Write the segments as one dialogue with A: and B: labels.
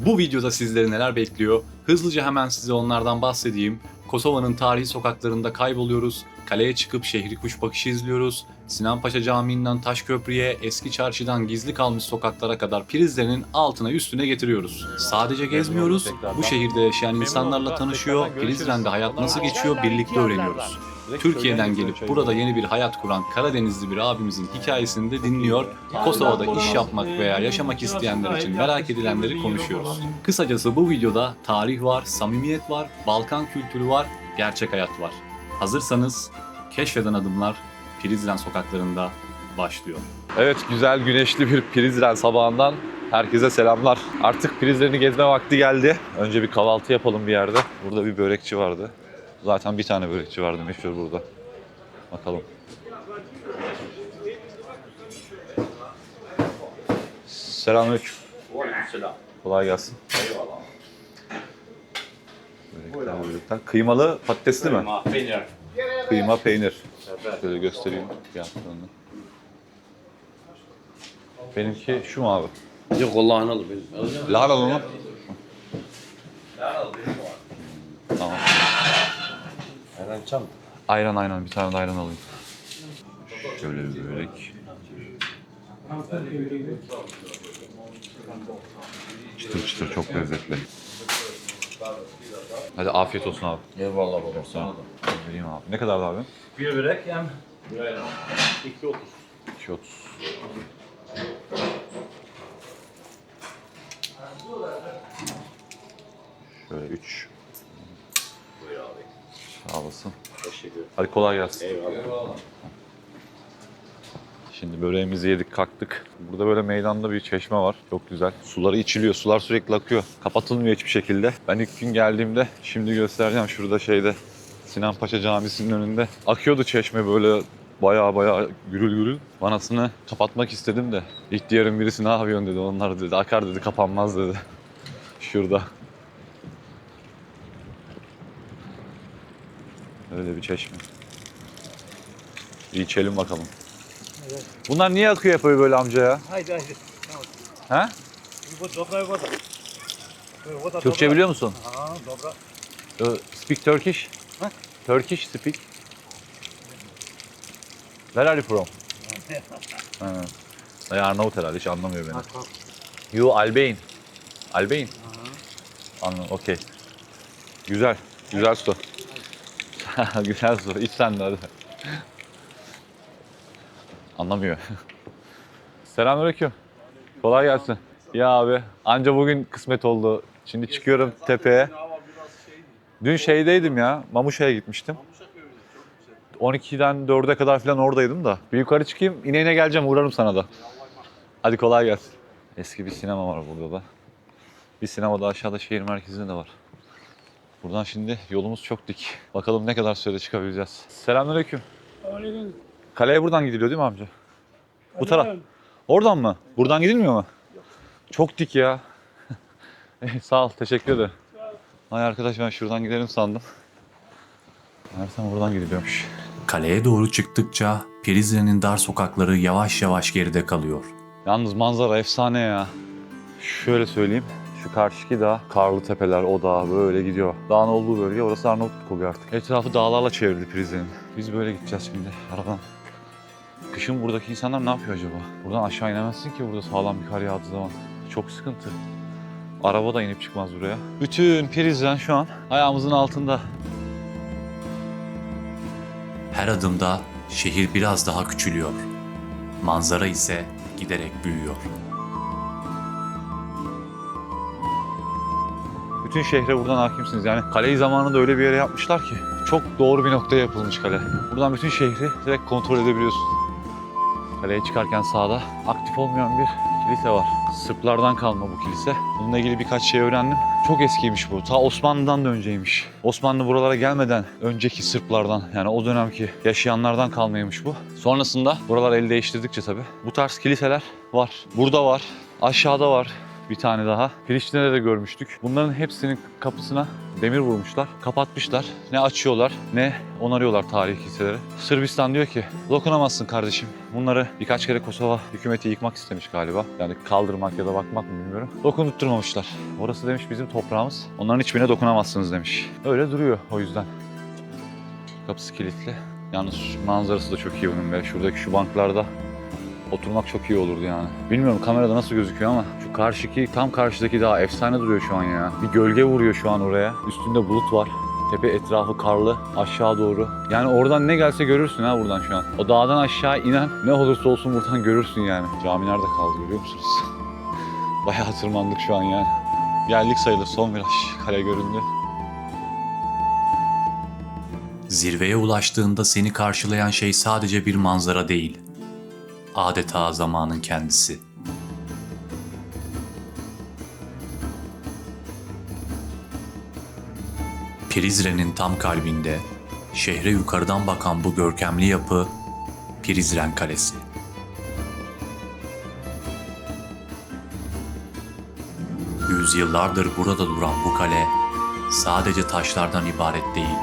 A: Bu videoda sizleri neler bekliyor? Hızlıca hemen size onlardan bahsedeyim. Kosova'nın tarihi sokaklarında kayboluyoruz. Kaleye çıkıp şehri kuş bakışı izliyoruz. Sinanpaşa Camii'nden Taşköprü'ye, eski çarşıdan gizli kalmış sokaklara kadar Prizren'in altına üstüne getiriyoruz. Sadece gezmiyoruz, bu şehirde yaşayan insanlarla tanışıyor, Prizren'de hayat nasıl geçiyor birlikte öğreniyoruz. Türkiye'den gelip burada yeni bir hayat kuran Karadenizli bir abimizin hikayesini de dinliyor, Kosova'da iş yapmak veya yaşamak isteyenler için merak edilenleri konuşuyoruz. Kısacası bu videoda tarih var, samimiyet var, Balkan kültürü var, gerçek hayat var. Hazırsanız Keşfeden Adımlar Prizren sokaklarında başlıyor.
B: Evet, güzel güneşli bir Prizren sabahından herkese selamlar. Artık Prizren'i gezme vakti geldi. Önce bir kahvaltı yapalım bir yerde. Burada bir börekçi vardı. Zaten bir tane börekçi vardı meşhur burada. Bakalım. Selamünaleyküm.
C: Selam.
B: Kolay gelsin.
C: Eyvallah.
B: Börekler. Kıymalı patatesli mi?
C: Peynir.
B: Kıyma peynir. Şöyle göstereyim fiyatlarını. Benimki şu mu abi?
C: Yok Allah'ın alı benim.
B: Lahanalı mı? Tamam.
C: Ayran çam.
B: Ayran bir tane de ayran alayım. Şöyle bir börek. Çıtır çıtır çok lezzetli. Hadi afiyet olsun abi.
C: Eyvallah baba. Sana da.
B: Vereyim abi. Ne kadar abi?
C: Bir börek hem. 2.30.
B: 2.30. Şöyle 3.
C: Buyur abi.
B: Sağ olasın.
C: Teşekkür ederim.
B: Hadi kolay gelsin.
C: Eyvallah.
B: Şimdi böreğimizi yedik kalktık. Burada böyle meydanda bir çeşme var. Çok güzel. Suları içiliyor. Sular sürekli akıyor. Kapatılmıyor hiçbir şekilde. Ben ilk gün geldiğimde şimdi göstereceğim şurada şeyde Sinanpaşa Camisi'nin önünde. Akıyordu çeşme böyle baya gürül gürül. Vanasını kapatmak istedim de ihtiyarın birisi ne yapıyorsun dedi. Onlar dedi akar dedi kapanmaz dedi. Şurada. Öyle bir çeşme. Bir içelim bakalım. Bunlar niye akıyor yapıyor böyle amca ya?
D: Haydi.
B: He?
D: Bu dobra woda. Woda
B: Türkçe biliyor musun?
D: Ha, dobra.
B: Speak Turkish?
D: Huh?
B: Turkish speak. Where are you from? Arnavut herhalde hiç anlamıyor beni. You Albain. Albain? Anladım, okey. Güzel, güzel su. Güzel su, iç sen de hadi. Anlamıyor. Selamünaleyküm. Kolay gelsin. Ya abi, anca bugün kısmet oldu. Şimdi çıkıyorum tepeye. Dün şeydeydim ya, Mamuşa'ya gitmiştim. 12'den 4'e kadar falan oradaydım da. Bir yukarı çıkayım, yine geleceğim, uğrarım sana da. Hadi kolay gelsin. Eski bir sinema var burada da. Bir sinema da aşağıda şehir merkezinde de var. Buradan şimdi yolumuz çok dik. Bakalım ne kadar sürede çıkabileceğiz. Selamünaleyküm. Kaleye buradan gidiliyor değil mi amca? Bu taraf. Oradan mı? Buradan gidilmiyor mu? Çok dik ya. Sağ ol, teşekkür ederim. Ay arkadaş ben şuradan gidelim sandım. Meğersem buradan gidiliyormuş.
A: Kaleye doğru çıktıkça Prizren'in dar sokakları yavaş yavaş geride kalıyor.
B: Yalnız manzara efsane ya. Şöyle söyleyeyim. Şu karşıki dağ, Karlı Tepeler, o dağ böyle gidiyor. Dağın olduğu bölge, orası Arnavutluk oluyor artık. Etrafı dağlarla çevrili Prizren'in. Biz böyle gideceğiz şimdi aradan. Kışın buradaki insanlar ne yapıyor acaba? Buradan aşağı inemezsin ki burada sağlam bir kar yağdığı zaman. Çok sıkıntı. Araba da inip çıkmaz buraya. Bütün Prizren şu an ayağımızın altında.
A: Her adımda şehir biraz daha küçülüyor. Manzara ise giderek büyüyor.
B: Bütün şehre buradan hakimsiniz. Yani kaleyi zamanında öyle bir yere yapmışlar ki çok doğru bir noktaya yapılmış kale. Buradan bütün şehri direkt kontrol edebiliyorsun. Kaleye çıkarken sağda aktif olmayan bir kilise var. Sırplardan kalma bu kilise. Bununla ilgili birkaç şey öğrendim. Çok eskiymiş bu. Ta Osmanlı'dan da önceymiş. Osmanlı buralara gelmeden önceki Sırplardan, yani o dönemki yaşayanlardan kalmaymış bu. Sonrasında buralar el değiştirdikçe tabii bu tarz kiliseler var. Burada var, aşağıda var. Bir tane daha. Priştine'de de görmüştük. Bunların hepsinin kapısına demir vurmuşlar. Kapatmışlar. Ne açıyorlar ne onarıyorlar tarihi kiliseleri. Sırbistan diyor ki dokunamazsın kardeşim. Bunları birkaç kere Kosova hükümeti yıkmak istemiş galiba. Yani kaldırmak ya da bakmak mı bilmiyorum. Dokundurtmamışlar. Orası demiş bizim toprağımız. Onların hiçbirine dokunamazsınız demiş. Öyle duruyor o yüzden. Kapısı kilitli. Yalnız manzarası da çok iyi bunun be. Şuradaki şu banklarda oturmak çok iyi olurdu yani. Bilmiyorum kamerada nasıl gözüküyor ama şu karşıki, tam karşıdaki dağ efsane duruyor şu an ya. Bir gölge vuruyor şu an oraya. Üstünde bulut var. Tepe etrafı karlı aşağı doğru. Yani oradan ne gelse görürsün ha buradan şu an. O dağdan aşağı inen ne olursa olsun buradan görürsün yani. Cami nerede kaldı görüyor musunuz? Bayağı tırmandık şu an yani. Geldik sayılır, son viraj. Kale göründü.
A: Zirveye ulaştığında seni karşılayan şey sadece bir manzara değil. Adeta zamanın kendisi. Prizren'in tam kalbinde, şehre yukarıdan bakan bu görkemli yapı Prizren Kalesi. Yüzyıllardır burada duran bu kale sadece taşlardan ibaret değil.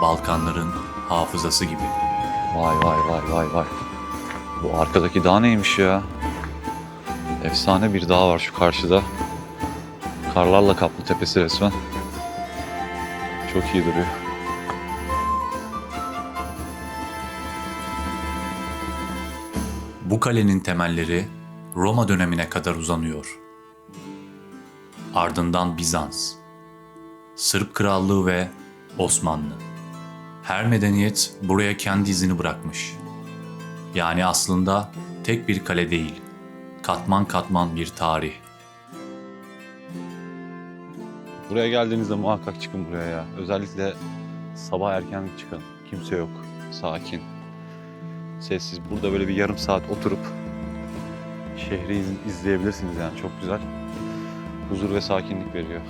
A: Balkanların hafızası gibi.
B: Vay vay vay vay vay. Bu arkadaki dağ neymiş ya? Efsane bir dağ var şu karşıda. Karlarla kaplı tepesi resmen. Çok iyi duruyor.
A: Bu kalenin temelleri Roma dönemine kadar uzanıyor. Ardından Bizans, Sırp Krallığı ve Osmanlı. Her medeniyet buraya kendi izini bırakmış. Yani aslında tek bir kale değil, katman katman bir tarih.
B: Buraya geldiğinizde muhakkak çıkın buraya ya. Özellikle sabah erken çıkın. Kimse yok. Sakin. Sessiz. Burada böyle bir yarım saat oturup şehri izleyebilirsiniz yani. Çok güzel. Huzur ve sakinlik veriyor.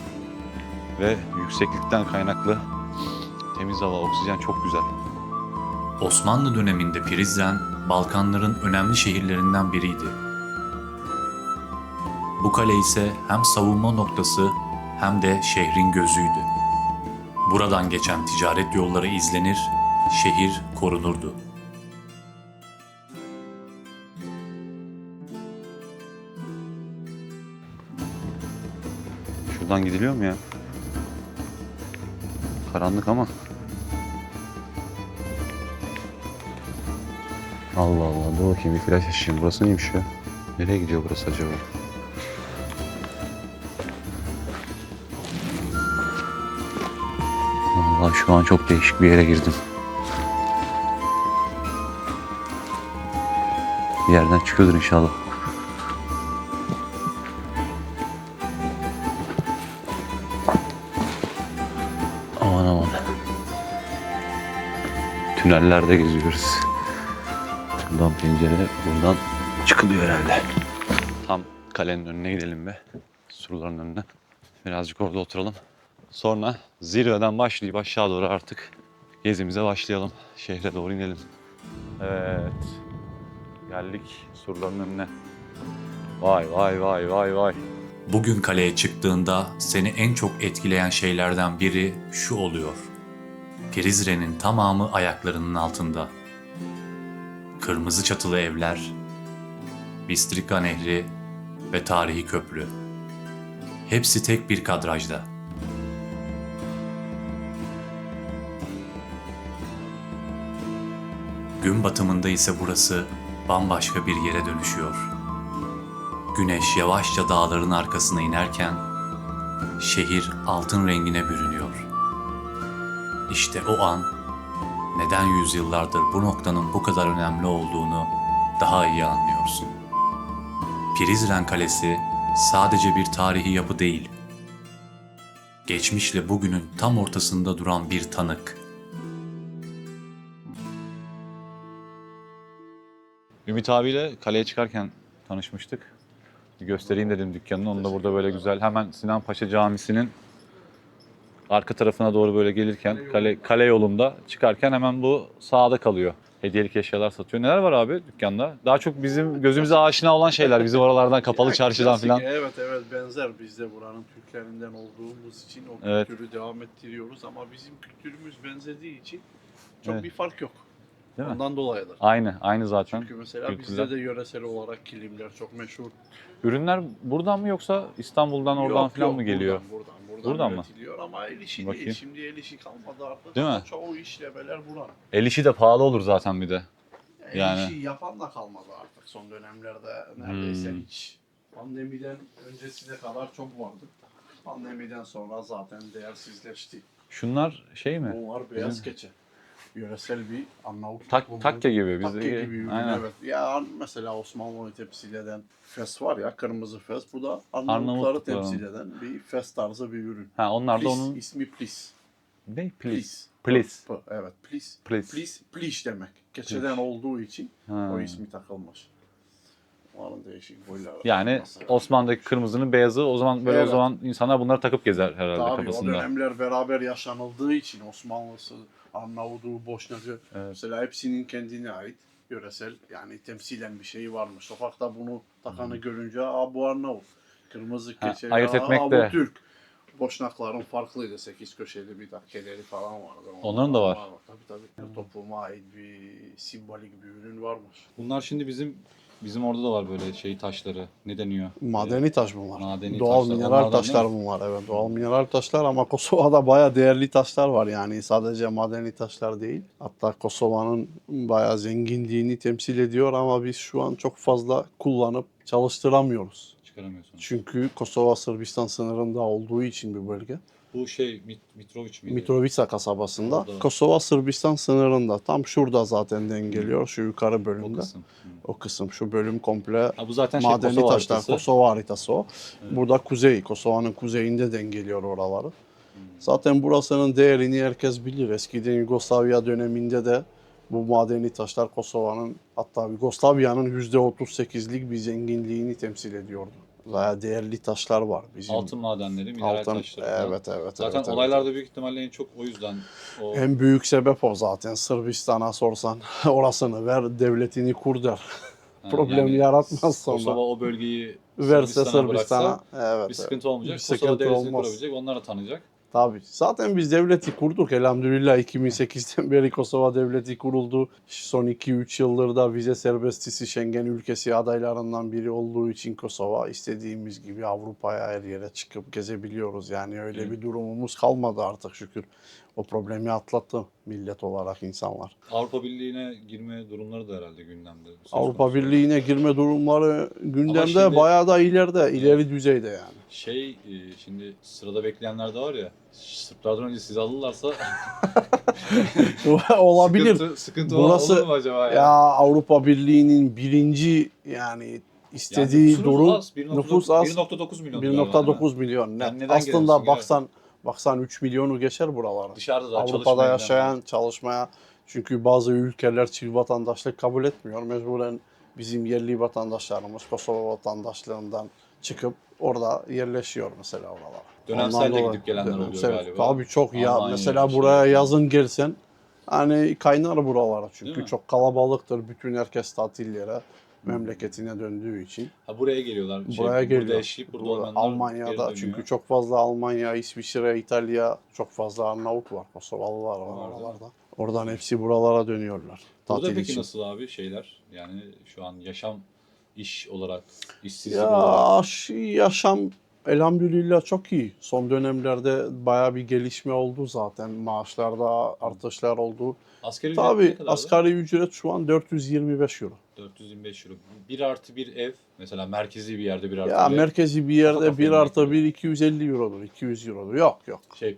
B: Ve yükseklikten kaynaklı temiz hava, oksijen çok güzel.
A: Osmanlı döneminde Prizren, Balkanların önemli şehirlerinden biriydi. Bu kale ise hem savunma noktası hem de şehrin gözüydü. Buradan geçen ticaret yolları izlenir, şehir korunurdu.
B: Şuradan gidiliyor mu ya? Karanlık ama. Allah Allah, dur bakayım bir flash açayım. Burası neymiş ya? Nereye gidiyor burası acaba? Vallahi şu an çok değişik bir yere girdim. Bir yerden çıkıyordur inşallah. Aman aman. Tünellerde geziyoruz. Buradan pencere, buradan çıkılıyor herhalde. Tam kalenin önüne gidelim be. Surların önüne. Birazcık orada oturalım. Sonra zirveden başlayıp aşağı doğru artık gezimize başlayalım. Şehre doğru inelim. Evet. Geldik surların önüne. Vay vay vay vay vay.
A: Bugün kaleye çıktığında seni en çok etkileyen şeylerden biri şu oluyor. Prizren'in tamamı ayaklarının altında. Kırmızı çatılı evler, Bistrika Nehri ve tarihi köprü. Hepsi tek bir kadrajda. Gün batımında ise burası bambaşka bir yere dönüşüyor. Güneş yavaşça dağların arkasına inerken şehir altın rengine bürünüyor. İşte o an neden yüzyıllardır bu noktanın bu kadar önemli olduğunu daha iyi anlıyorsun. Prizren Kalesi sadece bir tarihi yapı değil. Geçmişle bugünün tam ortasında duran bir tanık.
B: Ümit abiyle kaleye çıkarken tanışmıştık. Bir göstereyim dedim dükkanını. Onu da burada böyle güzel. Hemen Sinan Paşa Camisi'nin arka tarafına doğru böyle gelirken kale yolunda çıkarken hemen bu sağda kalıyor. hediyelik eşyalar satıyor. Neler var abi dükkanda? Daha çok bizim gözümüze aşina olan şeyler. Bizim oralardan kapalı çarşıdan
E: Klasik,
B: falan.
E: Evet benzer. Biz de buranın Türklerinden olduğumuz için o
B: Evet.
E: kültürü devam ettiriyoruz ama bizim kültürümüz benzediği için çok
B: Evet.
E: bir fark yok.
B: Değil mi?
E: Ondan dolayıdır.
B: Aynı zaten.
E: Çünkü mesela
B: kültürler.
E: bizde de yöresel olarak kilimler çok meşhur.
B: Ürünler buradan mı yoksa İstanbul'dan oradan
E: Yok,
B: falan
E: yok,
B: mı geliyor?
E: Buradan
B: mı?
E: üretiliyor ama el işi
B: Bakayım.
E: değil. Şimdi el işi kalmadı artık.
B: Değil mi?
E: Çoğu işlemeler buranın.
B: El işi de pahalı olur zaten bir de.
E: El
B: Yani.
E: işi yapan da kalmadı artık son dönemlerde. Neredeyse hiç. Pandemiden öncesine kadar çok vardı. Pandemiden sonra zaten değersizleşti.
B: Şunlar şey mi?
E: Bunlar beyaz keçe. Yöresel bir Arnavut.
B: Takke gibi.
E: Takke gibi ürün,
B: Aynen.
E: evet. Ya mesela Osmanlı'yı temsil eden fes var ya, kırmızı fes. Bu da Arnavutları
B: Arnavutlukların.
E: temsil eden bir fes tarzı bir ürün.
B: Ha onlar da
E: Plis,
B: onun
E: ismi plis.
B: ne? Please.
E: Plis.
B: Please.
E: Evet, plis.
B: Please.
E: Plis, pliş demek. Keçeden olduğu için
B: Ha.
E: o ismi takılmış. Onların değişik boyları.
B: Yani
E: Mesela.
B: Osmanlı'daki kırmızının beyazı o zaman böyle
E: Evet.
B: o zaman insanlar bunları takıp gezer herhalde
E: Tabii o
B: kafasında.
E: dönemler beraber yaşanıldığı için Osmanlısı, Arnavutlu, Boşnak'ı
B: Evet.
E: mesela hepsinin kendine ait yöresel yani temsilen bir şeyi varmış. Sokakta bunu takanı görünce bu Arnavut. Kırmızı
B: Ha,
E: keçeli,
B: ayırt etmek
E: bu
B: de.
E: Türk. Boşnakların farklıydı. 8 köşeli bir takkeleri falan vardı.
B: Onların da var.
E: Tabii. Topluma ait bir simbolik bir ürün varmış.
B: Bunlar şimdi bizim orada da var böyle şey taşları. Ne deniyor?
E: Madeni taş bunlar.
B: Madeni
E: Doğal
B: taşlar.
E: mineral
B: Onlardan
E: taşlar
B: değil
E: bunlar. Evet, doğal mineral taşlar ama Kosova'da bayağı değerli taşlar var yani sadece madeni taşlar değil. Hatta Kosova'nın bayağı zenginliğini temsil ediyor ama biz şu an çok fazla kullanıp çalıştıramıyoruz.
B: Çıkaramıyorsun.
E: Çünkü Kosova Sırbistan sınırında olduğu için bir bölge.
B: Bu şey Mitrovic miydi?
E: Mitrovica kasabasında.
B: Orada.
E: Kosova Sırbistan sınırında. Tam şurada zaten dengeliyor şu yukarı
B: O
E: bölümde.
B: kısım.
E: O kısım şu bölüm komple
B: Ha, bu zaten
E: madeni
B: Kosova
E: taşlar,
B: haritası.
E: Kosova haritası o.
B: Evet.
E: Burada kuzey, Kosova'nın kuzeyinde dengeliyor oraları.
B: Hmm.
E: Zaten burasının değerini herkes bilir. Eskiden Yugoslavya döneminde de bu madeni taşlar Kosova'nın hatta Yugoslavya'nın %38'lik bir zenginliğini temsil ediyordu. Bayağı değerli taşlar var bizim.
B: Altın madenleri, mineral
E: Altın-
B: taşları. falan.
E: Evet.
B: Zaten
E: evet.
B: olaylarda büyük ihtimalle en çok o yüzden o
E: En büyük sebep o zaten. Sırbistan'a sorsan orasını ver, devletini kur der.
B: ha,
E: problem yaratmaz sonra.
B: Kosova o bölgeyi
E: Verse
B: Sırbistan'a
E: Sırbistan'a.
B: bıraksa
E: Evet.
B: bir sıkıntı olmayacak.
E: Bir
B: Kosova
E: sıkıntı
B: devletini
E: olmaz.
B: kurabilecek, onlar da tanıyacak.
E: Tabii. Zaten biz devleti kurduk elhamdülillah 2008'den beri Kosova devleti kuruldu. Son 2-3 yıldır da vize serbestisi Schengen ülkesi adaylarından biri olduğu için Kosova istediğimiz gibi Avrupa'ya her yere çıkıp gezebiliyoruz. Yani öyle
B: Evet.
E: bir durumumuz kalmadı artık şükür. O problemi atlattı millet olarak insanlar.
B: Avrupa Birliği'ne girme durumları da herhalde gündemde. Söz
E: Avrupa
B: konusu.
E: Birliği'ne girme durumları gündemde
B: şimdi-
E: bayağı da ileri düzeyde yani.
B: Şimdi sırada bekleyenler de var ya. Sırplardan önce sizi alırlarsa
E: Olabilir.
B: sıkıntı
E: Burası-
B: olur mu acaba
E: Ya Avrupa Birliği'nin birinci yani istediği
B: Yani
E: durum
B: az, 1.9
E: nüfus az.
B: 1.9 milyon.
E: 1.9 milyon.
B: Yani
E: Net.
B: neden
E: Aslında
B: gelirsin,
E: baksan 3 milyonu geçer buraları.
B: Dışarıda da
E: Avrupa'da
B: çalışmaya
E: yaşayan, çalışmaya. Çünkü bazı ülkeler çift vatandaşlık kabul etmiyor. Mecburen bizim yerli vatandaşlarımız Kosova vatandaşlığından çıkıp orada yerleşiyor mesela oralara.
B: Dönemsel
E: Ondan
B: de
E: dolayı-
B: gidip gelenler oluyor
E: dönemsel.
B: galiba.
E: Tabii çok ya.
B: Almanya,
E: Mesela
B: şey
E: buraya
B: yapıyor.
E: yazın gelsen hani kaynar buralara
B: Değil
E: çünkü
B: mi?
E: çok kalabalıktır. Bütün herkes tatillere memleketine döndüğü için.
B: Ha, buraya geliyorlar.
E: Buraya
B: Burada
E: geliyor.
B: yaşayıp burada olmayanlar geri
E: Almanya'da
B: dönüyor.
E: çünkü çok fazla Almanya, İsviçre, İtalya çok fazla Arnavut var. Kosovalılar var
B: Var,
E: oralarda. Oradan hepsi buralara dönüyorlar.
B: Burada
E: Tatil
B: peki
E: için.
B: nasıl abi şeyler? Yani şu an yaşam, iş olarak, işsizlik olarak.
E: Yaşam elhamdülillah çok iyi. Son dönemlerde bayağı bir gelişme oldu zaten. Maaşlarda artışlar oldu.
B: Asgari ücret ne
E: Tabii
B: kadardı?
E: asgari ücret şu an 425 euro.
B: 425 euro. 1 artı 1 ev. Mesela merkezi bir yerde 1 artı
E: Ya
B: 1 ev.
E: merkezi bir yerde
B: Kafa
E: 1
B: kafaya
E: artı
B: denk
E: 1 250 eurodur. 200 eurodur. Yok.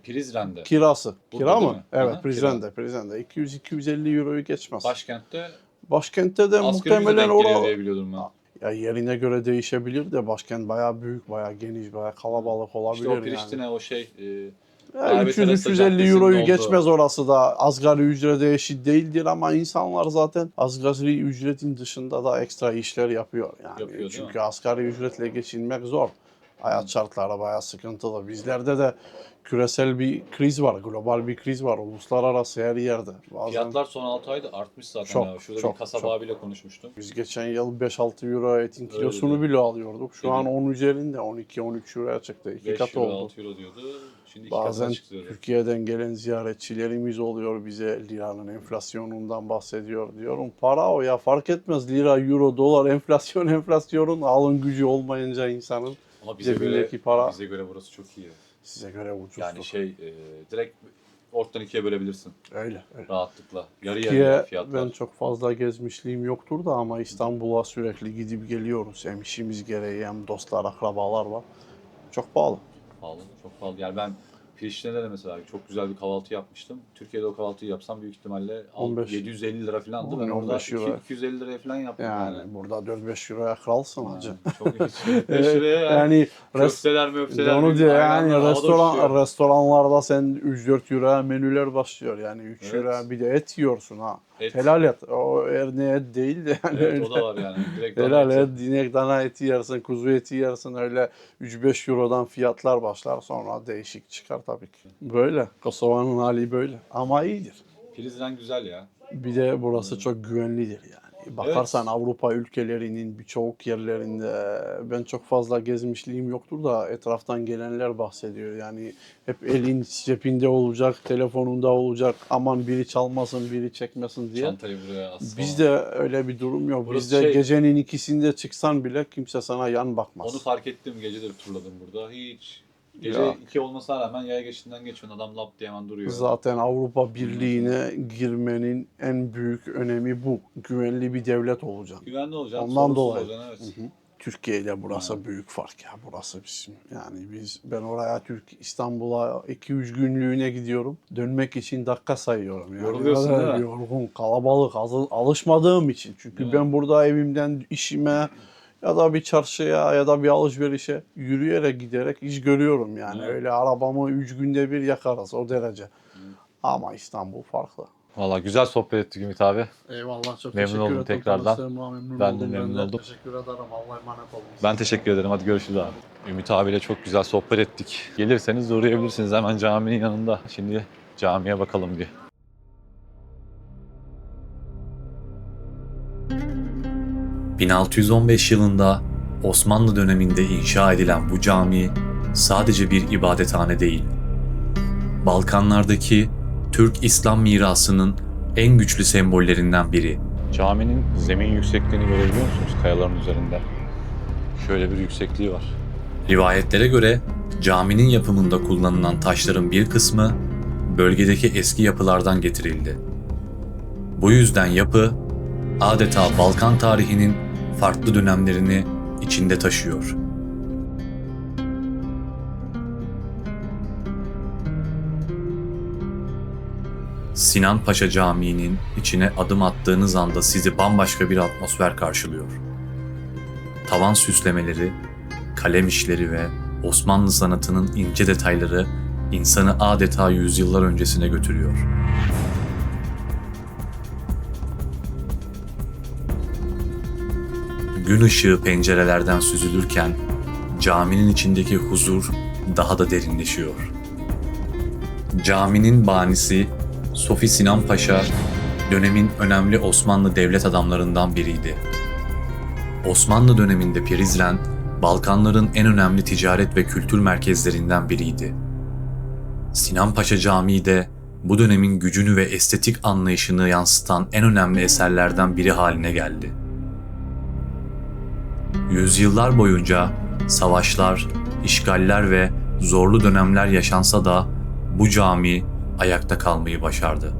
B: Prizren'de.
E: Kirası.
B: Burada
E: Kira
B: değil
E: mı?
B: mi?
E: Evet,
B: Aha,
E: Prizren'de. 200-250 euroyu geçmez.
B: Başkentte
E: Başkentte de
B: asgari ücret
E: muhtemelen
B: denk geliyor
E: orada
B: diye biliyordum ben.
E: ya yerine göre değişebilir de başkent bayağı büyük, bayağı geniş, bayağı kalabalık olabilir
B: İşte o
E: yani.
B: Priştine o
E: Ya
B: Davet arası
E: 300-350
B: caddesinin
E: euroyu
B: olduğu.
E: geçmez orası da asgari ücrete eşit değildir ama insanlar zaten asgari ücretin dışında da ekstra işler yapıyor yani.
B: Yapıyor, değil
E: Çünkü
B: mi?
E: asgari ücretle geçinmek zor. Hayat şartları bayağı sıkıntılı. Bizlerde de küresel bir kriz var, global bir kriz var. Uluslararası her yerde. Bazen
A: Fiyatlar son 6 ayda artmış zaten.
E: Çok,
A: ya. Şurada
E: çok,
A: bir kasaba
E: çok.
A: abiyle konuşmuştum.
E: biz geçen yıl 5-6 euro etin
A: Öyle
E: kilosunu
A: dedi.
E: bile alıyorduk. Şu
A: Dedi.
E: an 10 üzerinde 12-13 euroya çıktı. 2
A: 5
E: kat
A: euro,
E: oldu.
A: 6 euro diyordu. Şimdi 2
E: Bazen
A: katına çıktı.
E: Türkiye'den gelen ziyaretçilerimiz oluyor, bize liranın enflasyonundan bahsediyor. Diyorum para o ya, fark etmez lira, euro, dolar, enflasyonun alım gücü olmayınca insanın
A: Ama bize
E: cebindeki
A: göre,
E: para
A: bize göre burası çok iyi.
E: size göre ucuzdur.
A: Yani direkt ortadan ikiye bölebilirsin
E: Öyle.
A: rahatlıkla. Yarı
E: Türkiye
A: yarıya fiyatlar.
E: ben çok fazla gezmişliğim yoktur da ama İstanbul'a sürekli gidip geliyoruz. Hem işimiz gereği hem dostlar, akrabalar var. Çok pahalı.
A: Pahalı, çok pahalı. Yani ben Priştine'de de mesela çok güzel bir kahvaltı yapmıştım. Türkiye'de o kahvaltıyı yapsam büyük ihtimalle
E: 15
A: 750 lira falandı. Ben
E: 15
A: orada
E: euro.
A: 250 liraya falan yaptım.
E: Yani burada 4-5 euroya kralsın hacı.
A: Çok iyi. 5 liraya
E: Yani
A: köfteler möfteler.
E: onu diyor yani
A: ayranlar havada uçuyor.
E: restoranlarda sen 3-4 euroya menüler başlıyor. Yani 3
A: Evet.
E: euroya bir de et yiyorsun ha.
A: Et.
E: Helal et. O ne et değil de yani
A: Evet
E: öyle.
A: o da var yani. Direkt
E: Helal
A: dana
E: et, inek dana eti yersin, kuzu eti yersin, öyle 3-5 eurodan fiyatlar başlar, sonra değişik çıkar tabii ki. Böyle. Kosova'nın hali böyle. Ama iyidir.
A: Prizren güzel ya.
E: Bir de burası çok güvenlidir yani. Bakarsan
A: Evet.
E: Avrupa ülkelerinin birçok yerlerinde ben çok fazla gezmişliğim yoktur da etraftan gelenler bahsediyor. Yani hep elin cebinde olacak, telefonunda olacak. Aman biri çalmasın, biri çekmesin diye.
A: Çantayı buraya asma.
E: Bizde öyle bir durum yok.
A: Burası
E: Bizde
A: şey-
E: gecenin ikisinde çıksan bile kimse sana yan bakmaz.
A: Onu fark ettim. Geceleri turladım burada. Hiç. Gece
E: Ya.
A: 2 olmasına rağmen yaya geçtiğinden geçiyorsun. Adam lap diye hemen duruyor.
E: Zaten Avrupa Birliği'ne girmenin en büyük önemi bu. Güvenli bir devlet olacak.
A: Güvenli olacaksın.
E: Ondan
A: sorunsuz
E: dolayı.
A: olacaksın, evet.
E: Türkiye ile burası büyük fark ya. Burası bizim. Yani ben oraya İstanbul'a 2-3 günlüğüne gidiyorum. Dönmek için dakika sayıyorum. Yani
A: Yoruluyorsun
E: öyle
A: değil mi?
E: yorgun, kalabalık, alışmadığım için. Çünkü
A: Değil mi?
E: ben burada evimden işime ya da bir çarşıya ya da bir alışverişe yürüyerek giderek iş görüyorum yani.
A: Evet.
E: Öyle arabamı 3 günde bir yakarız o derece. Ama İstanbul farklı.
B: Valla güzel sohbet ettik Ümit abi.
E: Eyvallah, çok
B: Memnun
E: teşekkür
B: oldum
E: ederim.
B: tekrardan.
E: Tanıştığıma
B: Ben de memnun oldum.
E: Teşekkür ederim. Allah'a emanet olun.
B: Ben teşekkür ederim. Hadi görüşürüz abi. Ümit abiyle çok güzel sohbet ettik. Gelirseniz uğrayabilirsiniz. Hemen caminin yanında. Şimdi camiye bakalım bir.
A: ...1615 yılında Osmanlı döneminde inşa edilen bu cami sadece bir ibadethane değil. Balkanlardaki Türk İslam mirasının en güçlü sembollerinden biri.
B: Caminin zemin yüksekliğini görebiliyor musunuz kayaların üzerinde? Şöyle bir yüksekliği var.
A: Rivayetlere göre caminin yapımında kullanılan taşların bir kısmı bölgedeki eski yapılardan getirildi. Bu yüzden yapı adeta Balkan tarihinin farklı dönemlerini içinde taşıyor. Sinan Paşa Camii'nin içine adım attığınız anda sizi bambaşka bir atmosfer karşılıyor. Tavan süslemeleri, kalem işleri ve Osmanlı sanatının ince detayları insanı adeta yüzyıllar öncesine götürüyor. Gün ışığı pencerelerden süzülürken caminin içindeki huzur daha da derinleşiyor. Caminin banisi Sofi Sinan Paşa dönemin önemli Osmanlı devlet adamlarından biriydi. Osmanlı döneminde Prizren, Balkanların en önemli ticaret ve kültür merkezlerinden biriydi. Sinan Paşa Camii de bu dönemin gücünü ve estetik anlayışını yansıtan en önemli eserlerden biri haline geldi. Yüzyıllar boyunca savaşlar, işgaller ve zorlu dönemler yaşansa da bu cami ayakta kalmayı başardı.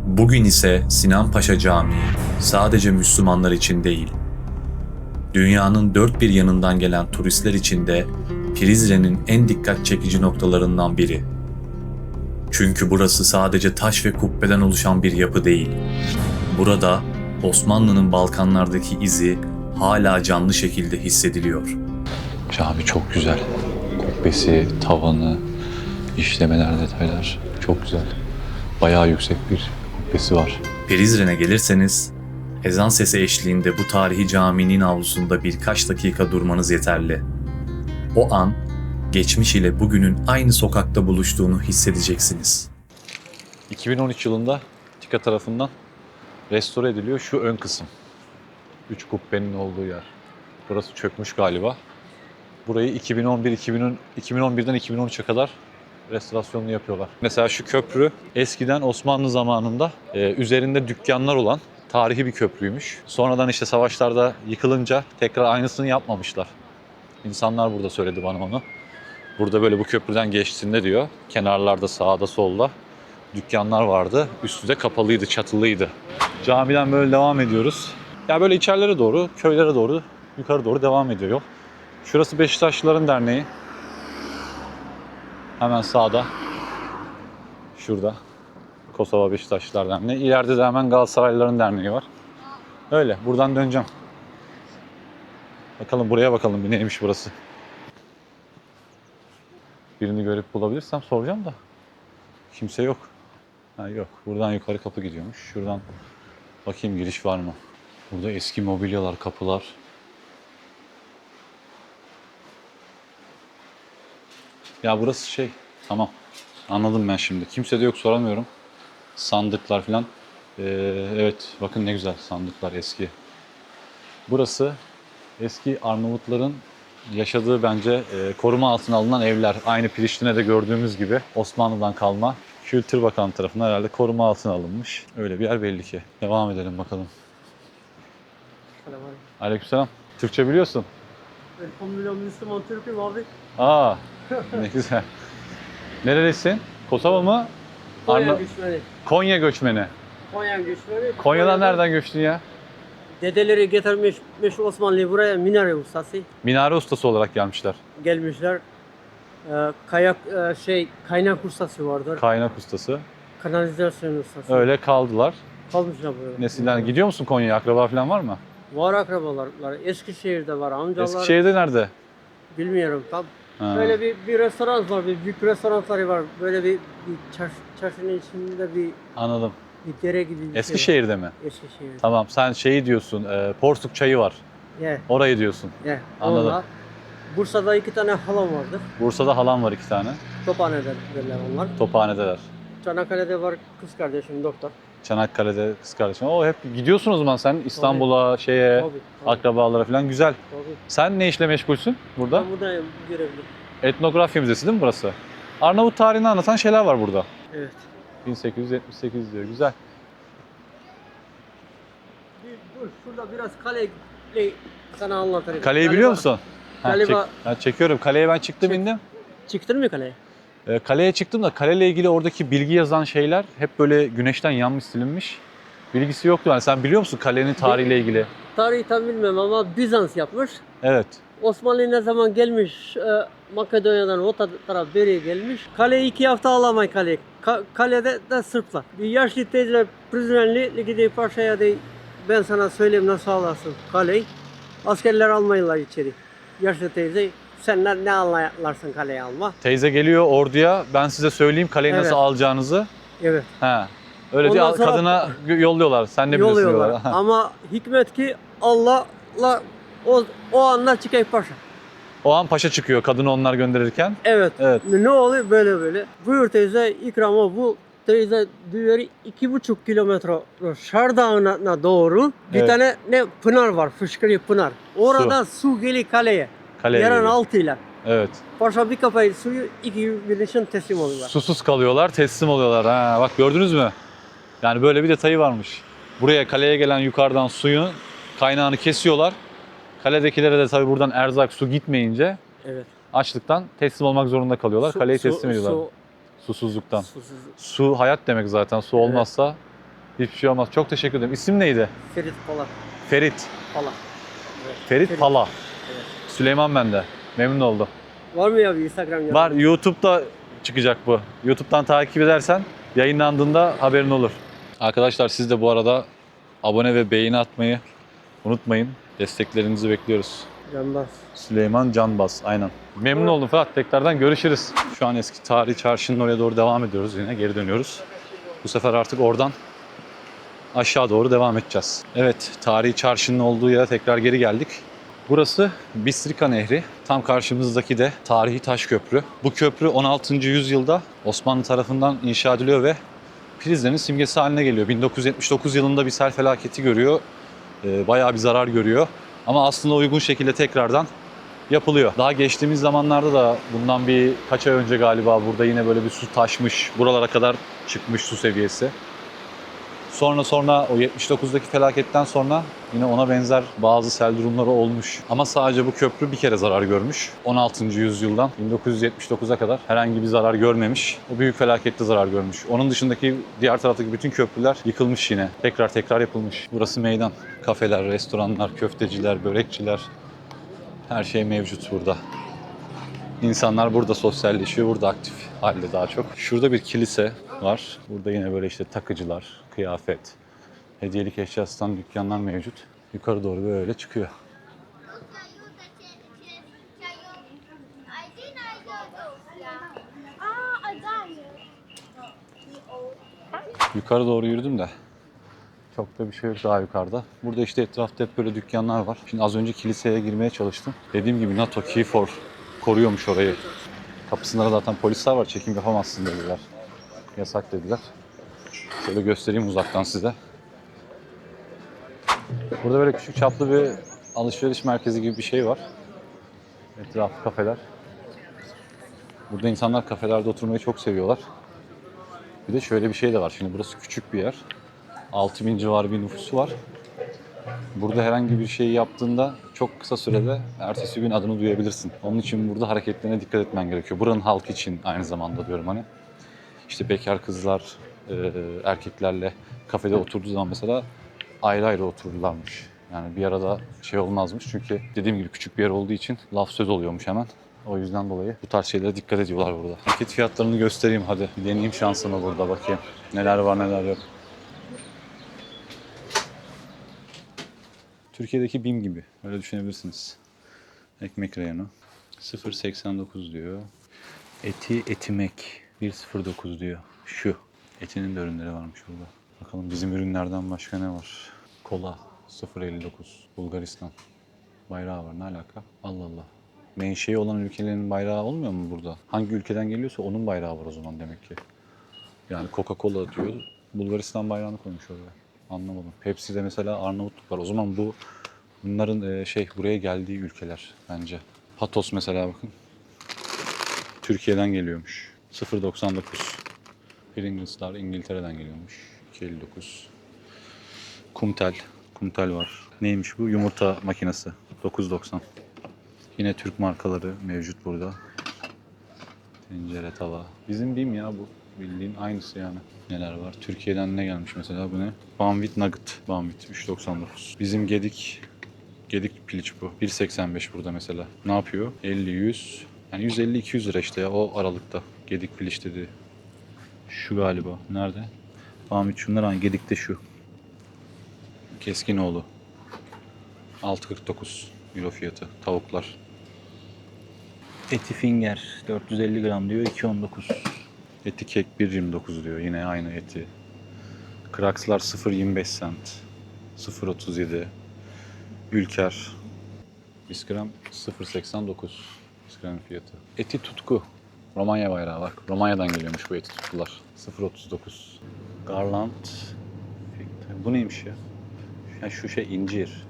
A: Bugün ise Sinan Paşa Camii sadece Müslümanlar için değil, dünyanın dört bir yanından gelen turistler için de Prizren'in en dikkat çekici noktalarından biri. Çünkü burası sadece taş ve kubbeden oluşan bir yapı değil. Burada Osmanlı'nın Balkanlardaki izi hala canlı şekilde hissediliyor.
B: Cami çok güzel. Kubbesi, tavanı, işlemeler, detaylar çok güzel. Bayağı yüksek bir kubbesi var.
A: Prizren'e gelirseniz, ezan sesi eşliğinde bu tarihi caminin avlusunda birkaç dakika durmanız yeterli. o an, geçmiş ile bugünün aynı sokakta buluştuğunu hissedeceksiniz.
B: 2013 yılında TİKA tarafından restore ediliyor şu ön kısım. 3 kubbenin olduğu yer. Burası çökmüş galiba. Burayı 2011'den 2013'e kadar restorasyonunu yapıyorlar. Mesela şu köprü eskiden Osmanlı zamanında üzerinde dükkanlar olan tarihi bir köprüymüş. Sonradan işte savaşlarda yıkılınca tekrar aynısını yapmamışlar. İnsanlar burada söyledi bana onu. Burada böyle bu köprüden geçtiğinde diyor, kenarlarda sağda solda dükkanlar vardı. Üstü de kapalıydı, çatılıydı. Camiden böyle devam ediyoruz. Ya böyle içerilere doğru, köylere doğru, yukarı doğru devam ediyor yol. Şurası Beşiktaşlıların Derneği. Hemen sağda. Şurada. Kosova Beşiktaşlılar Derneği. İleride de hemen Galatasaraylıların Derneği var. Öyle. Buradan döneceğim. Bakalım buraya bakalım bir neymiş burası. Birini görüp bulabilirsem soracağım da. Kimse yok. Ha, yok. Buradan yukarı kapı gidiyormuş. Şuradan bakayım giriş var mı? Burada eski mobilyalar, kapılar. Ya burası şey. Tamam. Anladım ben şimdi. Kimse de yok, soramıyorum. Sandıklar falan. Evet. Bakın ne güzel sandıklar eski. Burası eski Arnavutların yaşadığı bence koruma altına alınan evler. Aynı Priştine'de gördüğümüz gibi Osmanlı'dan kalma. Kültür Bakanı tarafından herhalde koruma altına alınmış. Öyle bir yer belli ki. Devam edelim bakalım.
F: Selamünaleyküm.
B: Aleykümselam. Türkçe biliyorsun.
F: Elhamdülillah Müslüman Türk'üm abi.
B: Aa, ne güzel. Nerelisin? Kosova mı?
F: Konya
B: Arna-
F: göçmeni.
B: Konya göçmeni.
F: Konya göçmeni.
B: Konya'dan nereden göçtün ya?
F: Dedeleri getirmiş Osmanlı'yı buraya minare ustası
B: Minare ustası olarak gelmişler.
F: gelmişler. Kaynak ustası vardır.
B: Kaynak ustası.
F: Kanalizasyon ustası.
B: Öyle kaldılar.
F: Kalmışlar böyle.
B: Nesilden gidiyor musun Konya'ya? Akraba falan var mı?
F: Var akrabalar. Eskişehir'de var amcalar.
B: Eskişehir'de nerede?
F: Bilmiyorum tam.
B: Ha.
F: Böyle bir restoran var, bir büyük restoranları var. Böyle bir çarşının içinde bir
B: Anladım.
F: dere gibi bir şey
B: Eskişehir'de mi?
F: var. Eskişehir'de.
B: Tamam, sen şeyi diyorsun, Porsuk çayı var.
F: Yeah,
B: Orayı diyorsun.
F: yeah.
B: Anladım.
F: Onlar. Bursa'da 2 tane halam vardır.
B: Bursa'da halam var 2 tane.
F: Tophane'de derler onlar.
B: Tophanedeler.
F: Çanakkale'de var kız kardeşim doktor.
B: Çanakkale'de kız kardeşim. O hep gidiyorsun o zaman sen İstanbul'a, şeye,
F: Tabii.
B: akrabalara falan güzel.
F: Tabii.
B: Sen ne işle meşgulsün burada?
F: Ben buradayım görevli.
B: Etnografya Müzesi değil mi burası? Arnavut tarihini anlatan şeyler var burada.
F: Evet.
B: 1878 diyor. Güzel.
F: Dur şurada biraz kaleyi sana anlatırım.
B: Kaleyi biliyor musun? Ha,
F: Galiba-
B: çekiyorum. Kaleye ben çıktım
F: Çek.
B: indim.
F: Çıktın mı kaleye?
B: Kaleye çıktım da kaleyle ilgili oradaki bilgi yazan şeyler hep böyle güneşten yanmış silinmiş. Bilgisi yoktu. Yani sen biliyor musun kalenin tarihiyle ilgili?
F: Tarihi tam bilmem ama Bizans yapmış.
B: Evet.
F: Osmanlı ne zaman gelmiş Makedonya'dan o taraf beri gelmiş. Kaleyi 2 hafta alamay kaleyi. Kalede de Sırplar. Bir yaşlı teyzeler prizonerli gidip paşaya de ben sana söyleyeyim nasıl alasın kaleyi. Askerler almayırlar içeri. Yaşlı teyze sen ne anlarsın kaleyi alma.
B: Teyze geliyor orduya. Ben size söyleyeyim kaleyi nasıl
F: Evet.
B: alacağınızı.
F: Evet.
B: Ha. Öyle
F: Ondan
B: diye
F: sonra-
B: kadına yolluyorlar. Sen ne biliyorsun
F: Yolluyorlar.
B: diyorlar.
F: Ama hikmet ki Allah'la o anda çıkıyor paşa.
B: O an paşa çıkıyor kadını onlar gönderirken.
F: Evet.
B: Evet.
F: Ne oluyor böyle böyle. Buyur teyze ikramı bu teyze diyor 2,5 kilometre Şar Dağı'na doğru bir
B: Evet.
F: tane ne pınar var, fışkırıyor pınar. Orada su geliyor kaleye.
B: Kaleye
F: Yerin
B: geliyor.
F: altıyla.
B: Evet.
F: Paşa bir kafayı suyu iki birleşen teslim oluyorlar.
B: Susuz kalıyorlar, teslim oluyorlar. Ha, bak gördünüz mü? Yani böyle bir detayı varmış. Buraya kaleye gelen yukarıdan suyun kaynağını kesiyorlar. Kaledekilere de tabii buradan erzak, su gitmeyince
F: Evet.
B: açlıktan teslim olmak zorunda kalıyorlar. Kaleyi teslim ediyorlar. Susuzluktan.
F: Susuz.
B: Su hayat demek zaten. Su
F: Evet.
B: olmazsa hiçbir şey olmaz. Çok teşekkür ederim. İsim neydi?
F: Ferit Polat.
B: Ferit.
F: Polat. Evet.
B: Ferit Pala.
F: Evet.
B: Süleyman ben de. Memnun oldum.
F: Var mı ya bir Instagram ya?
B: Var, YouTube'da çıkacak bu. YouTube'dan takip edersen yayınlandığında haberin olur. Arkadaşlar siz de bu arada abone ve beğeni atmayı unutmayın. Desteklerinizi bekliyoruz.
F: Canbaz.
B: Süleyman Canbaz, aynen. Memnun oldum Fırat. Tekrardan görüşürüz. Şu an eski tarihi çarşının oraya doğru devam ediyoruz yine. Geri dönüyoruz. Bu sefer artık oradan aşağı doğru devam edeceğiz. Evet, tarihi çarşının olduğu yere tekrar geri geldik. Burası Bistrika Nehri. Tam karşımızdaki de tarihi taş köprü. Bu köprü 16. yüzyılda Osmanlı tarafından inşa ediliyor ve Prizren'in simgesi haline geliyor. 1979 yılında bir sel felaketi görüyor. Bayağı bir zarar görüyor. Ama aslında uygun şekilde tekrardan yapılıyor. Daha geçtiğimiz zamanlarda da bundan bir kaç ay önce galiba burada yine böyle bir su taşmış. Buralara kadar çıkmış su seviyesi. Sonra o 79'daki felaketten sonra yine ona benzer bazı sel durumları olmuş. Ama sadece bu köprü bir kere zarar görmüş. 16. yüzyıldan 1979'a kadar herhangi bir zarar görmemiş. O büyük felakette zarar görmüş. Onun dışındaki diğer taraftaki bütün köprüler yıkılmış yine. Tekrar yapılmış. Burası meydan. Kafeler, restoranlar, köfteciler, börekçiler. Her şey mevcut burada. İnsanlar burada sosyalleşiyor, burada aktif halde daha çok. Şurada bir kilise var. Burada yine böyle işte takıcılar, kıyafet, hediyelik eşya satan dükkanlar mevcut. Yukarı doğru böyle çıkıyor. Yukarı doğru yürüdüm de çok da bir şey yok daha yukarıda. Burada işte etrafta hep böyle dükkanlar var. Şimdi az önce kiliseye girmeye çalıştım. Dediğim gibi NATO KFOR koruyormuş orayı. Kapısında zaten polisler var, çekim yapamazsın dediler. Yasak dediler. Şöyle göstereyim uzaktan size. Burada böyle küçük çaplı bir alışveriş merkezi gibi bir şey var. Etrafı kafeler. Burada insanlar kafelerde oturmayı çok seviyorlar. Bir de şöyle bir şey de var. Şimdi burası küçük bir yer. 6000 civarı bir nüfusu var. Burada herhangi bir şey yaptığında çok kısa sürede ertesi gün adını duyabilirsin. Onun için burada hareketlerine dikkat etmen gerekiyor. Buranın halkı için aynı zamanda diyorum hani. İşte bekar kızlar erkeklerle kafede oturduğu zaman mesela ayrı ayrı otururlarmış. Yani bir arada şey olmazmış çünkü dediğim gibi küçük bir yer olduğu için laf söz oluyormuş hemen. O yüzden dolayı bu tarz şeylere dikkat ediyorlar burada. Paket fiyatlarını göstereyim hadi. Bir deneyeyim şansımı burada bakayım. Neler var neler yok. Türkiye'deki BİM gibi. Öyle düşünebilirsiniz. Ekmek reyonu. 0.89 diyor. Etimek 1.09 diyor. Şu. Etinin de ürünleri varmış burada. Bakalım bizim ürünlerden başka ne var? Kola 0.59. Bulgaristan. Bayrağı var. Ne alaka? Allah Allah. Menşei olan ülkelerin bayrağı olmuyor mu burada? Hangi ülkeden geliyorsa onun bayrağı var o zaman demek ki. Yani Coca-Cola diyor. Bulgaristan bayrağını koymuş oraya. Anlamadım. Pepsi'de mesela Arnavutluk var. O zaman bunların buraya geldiği ülkeler bence. Patos mesela bakın. Türkiye'den geliyormuş. 0.99. Pringles'lar İngiltere'den geliyormuş. 2.59. Kumtel var. Neymiş bu? Yumurta makinesi. 9.90. Yine Türk markaları mevcut burada. Tencere, tava. Bizim BİM ya bu. Bildiğin aynısı yani. Neler var? Türkiye'den ne gelmiş mesela bu ne? Banvit Nugget. Banvit 3.99. Bizim Gedik piliç bu. 1.85 burada mesela. Ne yapıyor? 50-100. Yani 150-200 lira işte ya o aralıkta. Gedik piliç dedi. Şu galiba. Nerede? Banvit şunlar hangi? Gedik'te şu. Keskinoğlu. 6.49 euro fiyatı. Tavuklar. Eti finger 450 gram diyor 2.19. Eti kek 1.29 diyor yine aynı eti. Krakslar 0.25 cent. 0.37. Ülker. Biskram 0.89. Biskram fiyatı. Eti tutku. Romanya bayrağı bak. Romanya'dan geliyormuş bu eti tutkular. 0.39. Garland. Bu neymiş ya? Yani şu şey incir.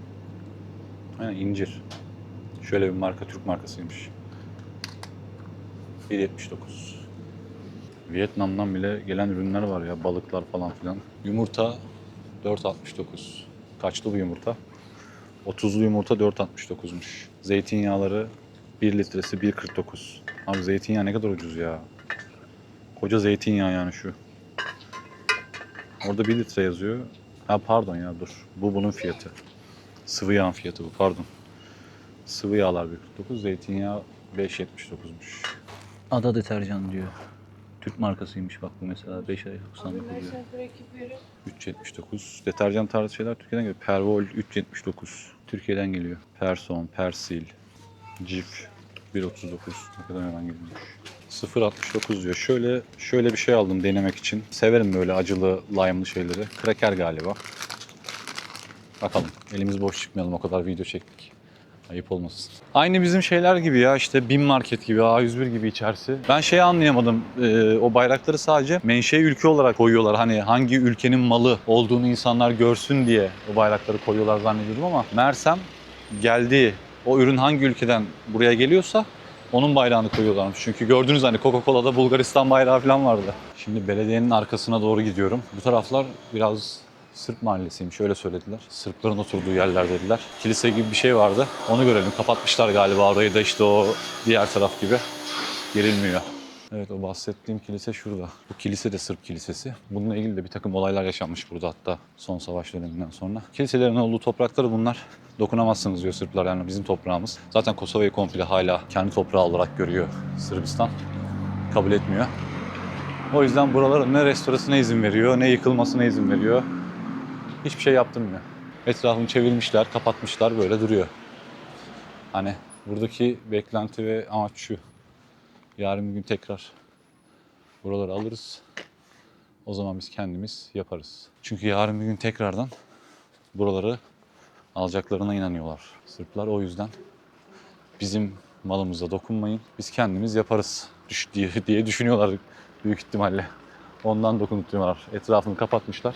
B: Aynen incir. Şöyle bir marka, Türk markasıymış. 1.79. Vietnam'dan bile gelen ürünler var ya, balıklar falan filan. Yumurta 4.69. Kaçlı bu yumurta? 30'lu yumurta 4.69'muş. Zeytinyağları 1 litresi 1.49. Abi zeytinyağı ne kadar ucuz ya. Koca zeytinyağı yani şu. Orada 1 litre yazıyor. Ha pardon ya dur. Bu bunun fiyatı. Sıvı yağın fiyatı bu pardon. Sıvı yağlar 1.49, zeytinyağı 5.79'muş. Ada deterjan diyor. Türk markasıymış bak bu mesela 5.99 diyor. 3.79. Deterjan tarzı şeyler Türkiye'den geliyor. Pervol 3.79. Türkiye'den geliyor. Person, Persil, Cif 1.39. Ne kadar hemen geliyormuş. 0.69 diyor. Şöyle bir şey aldım denemek için. Severim böyle acılı, lime'lı şeyleri. Kraker galiba. Bakalım. Elimiz boş çıkmayalım o kadar video çektik. Ayıp olmasın. Aynı bizim şeyler gibi ya, işte BİM Market gibi, A101 gibi içerisi. Ben şeyi anlayamadım. O bayrakları sadece menşe ülke olarak koyuyorlar. Hani hangi ülkenin malı olduğunu insanlar görsün diye o bayrakları koyuyorlar zannediyordum ama meğersem geldiği o ürün hangi ülkeden buraya geliyorsa onun bayrağını koyuyorlarmış. Çünkü gördünüz hani Coca-Cola'da Bulgaristan bayrağı falan vardı. Şimdi belediyenin arkasına doğru gidiyorum. Bu taraflar biraz Sırp mahallesiymiş, öyle söylediler. Sırpların oturduğu yerler dediler. Kilise gibi bir şey vardı. Onu görelim. Kapatmışlar galiba orayı da, işte o diğer taraf gibi. Girilmiyor. Evet, o bahsettiğim kilise şurada. Bu kilise de Sırp kilisesi. Bununla ilgili de bir takım olaylar yaşanmış burada hatta son savaş döneminden sonra. Kiliselerin olduğu toprakları bunlar. Dokunamazsınız diyor Sırplar, yani bizim toprağımız. Zaten Kosova'yı komple hala kendi toprağı olarak görüyor Sırbistan. Kabul etmiyor. O yüzden buraların ne restorasına izin veriyor, ne yıkılmasına izin veriyor. Hiçbir şey yaptırmıyor. Etrafını çevirmişler, kapatmışlar, böyle duruyor. Hani buradaki beklenti ve amaç şu. Yarın bir gün tekrar buraları alırız. O zaman biz kendimiz yaparız. Çünkü yarın bir gün tekrardan buraları alacaklarına inanıyorlar Sırplar. O yüzden bizim malımıza dokunmayın, biz kendimiz yaparız diye düşünüyorlar büyük ihtimalle. Ondan dokuntuyorlar. Etrafını kapatmışlar.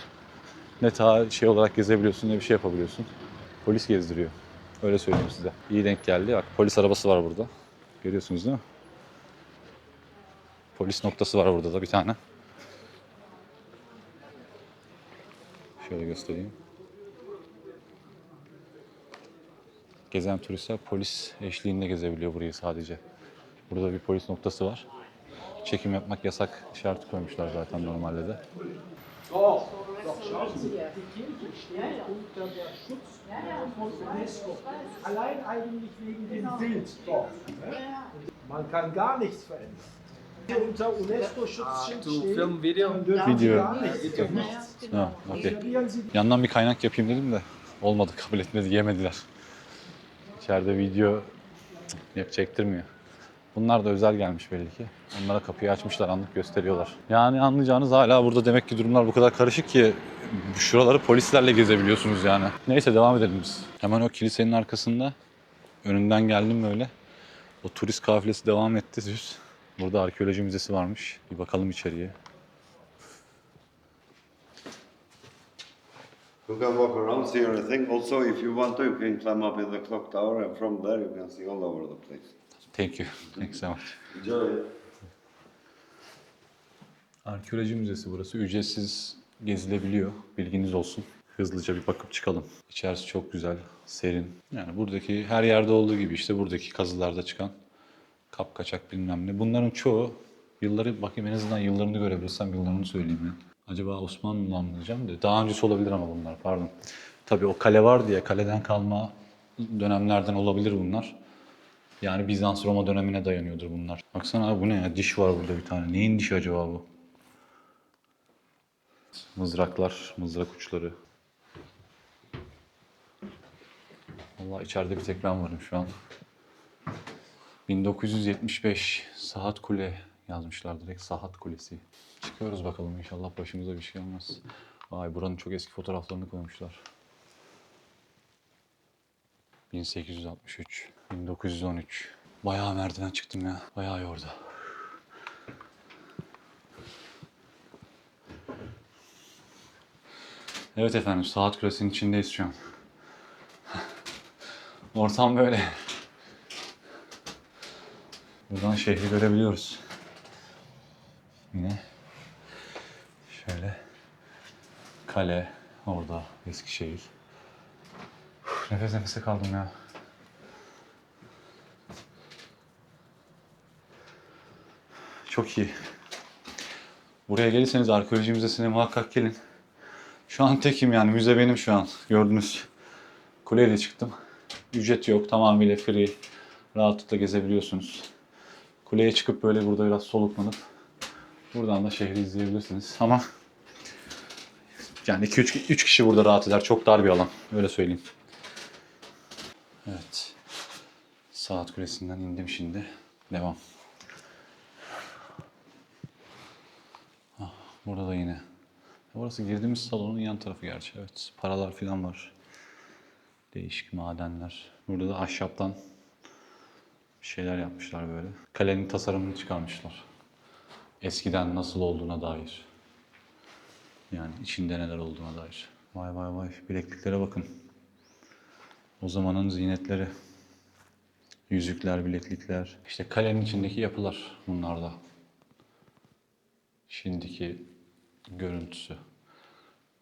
B: Ne şey olarak gezebiliyorsun, ne bir şey yapabiliyorsun. Polis gezdiriyor. Öyle söyleyeyim size. İyi denk geldi. Bak, polis arabası var burada. Görüyorsunuz değil mi? Polis noktası var burada da bir tane. Şöyle göstereyim. Gezen turistler polis eşliğinde gezebiliyor burayı sadece. Burada bir polis noktası var. Çekim yapmak yasak şartı koymuşlar zaten normalde de.
G: Allein eigentlich wegen dem Bild dort. Man kann gar nichts verändern. Unter UNESCO-Schutzschild stehen,
B: Video. Ha, okey. Yandan bir kaynak yapayım dedim de olmadı, kabul etmedi, yemediler. İçeride video çektirmiyor. Bunlar da özel gelmiş belli ki. Onlara kapıyı açmışlar, anlık gösteriyorlar. Yani anlayacağınız hala burada demek ki durumlar bu kadar karışık ki şuraları polislerle gezebiliyorsunuz yani. Neyse, devam edelim biz. Hemen o kilisenin arkasında önünden geldim böyle. O turist kafilesi devam etti düz. Burada arkeoloji müzesi varmış. Bir bakalım içeriye.
H: You can walk around, see everything. Also, if you want to, you can climb up in the clock tower, and from there you can see all over the place.
B: Thank you. Thanks so much.
H: Enjoy it.
B: Arkeoloji müzesi burası. Ücretsiz gezilebiliyor. Bilginiz olsun. Hızlıca bir bakıp çıkalım. İçerisi çok güzel, serin. Yani buradaki her yerde olduğu gibi işte buradaki kazılarda çıkan kapkaçak bilmem ne. Bunların çoğu yılları, bakayım en azından yıllarını görebilirsem yıllarını söyleyeyim ya. Acaba Osmanlı mı anlayacağım da daha öncesi olabilir ama bunlar, pardon. Tabii o kale var diye kaleden kalma dönemlerden olabilir bunlar. Yani Bizans Roma dönemine dayanıyordur bunlar. Baksana abi, bu ne ya? Diş var burada bir tane. Neyin dişi acaba bu? Mızraklar, mızrak uçları. Vallahi içeride bir tek ben varım şu an. 1975 Saat Kule yazmışlar, direkt Saat Kulesi. Çıkıyoruz bakalım, inşallah başımıza bir şey olmaz. Vay, buranın çok eski fotoğraflarını koymuşlar. 1863, 1913. Bayağı merdiven çıktım ya. Bayağı yordu. Evet efendim, Saat Kulesi'nin içindeyiz şu an. Ortam böyle. Buradan şehri görebiliyoruz. Yine şöyle kale orada, Eskişehir. Nefes nefese kaldım ya. Çok iyi. Buraya gelirseniz arkeoloji müzesine muhakkak gelin. Şu an tekim yani, müze benim şu an. Gördünüz. Kuleyle çıktım. Ücret yok, tamamıyla free. Rahatlıkla gezebiliyorsunuz. Kuleye çıkıp böyle burada biraz soluklanıp buradan da şehri izleyebilirsiniz. Ama yani 2-3 kişi burada rahat eder. Çok dar bir alan. Öyle söyleyeyim. Evet. Saat Kulesi'nden indim şimdi. Devam. Burada da yine. Burası girdiğimiz salonun yan tarafı gerçi. Evet. Paralar falan var.
A: Değişik madenler. Burada da ahşaptan bir şeyler yapmışlar böyle. Kalenin tasarımını çıkarmışlar. Eskiden nasıl olduğuna dair. Yani içinde neler olduğuna dair. Vay vay vay, bilekliklere bakın. O zamanın zinetleri. Yüzükler, bileklikler. İşte kalenin içindeki yapılar bunlar da. Şimdiki görüntüsü.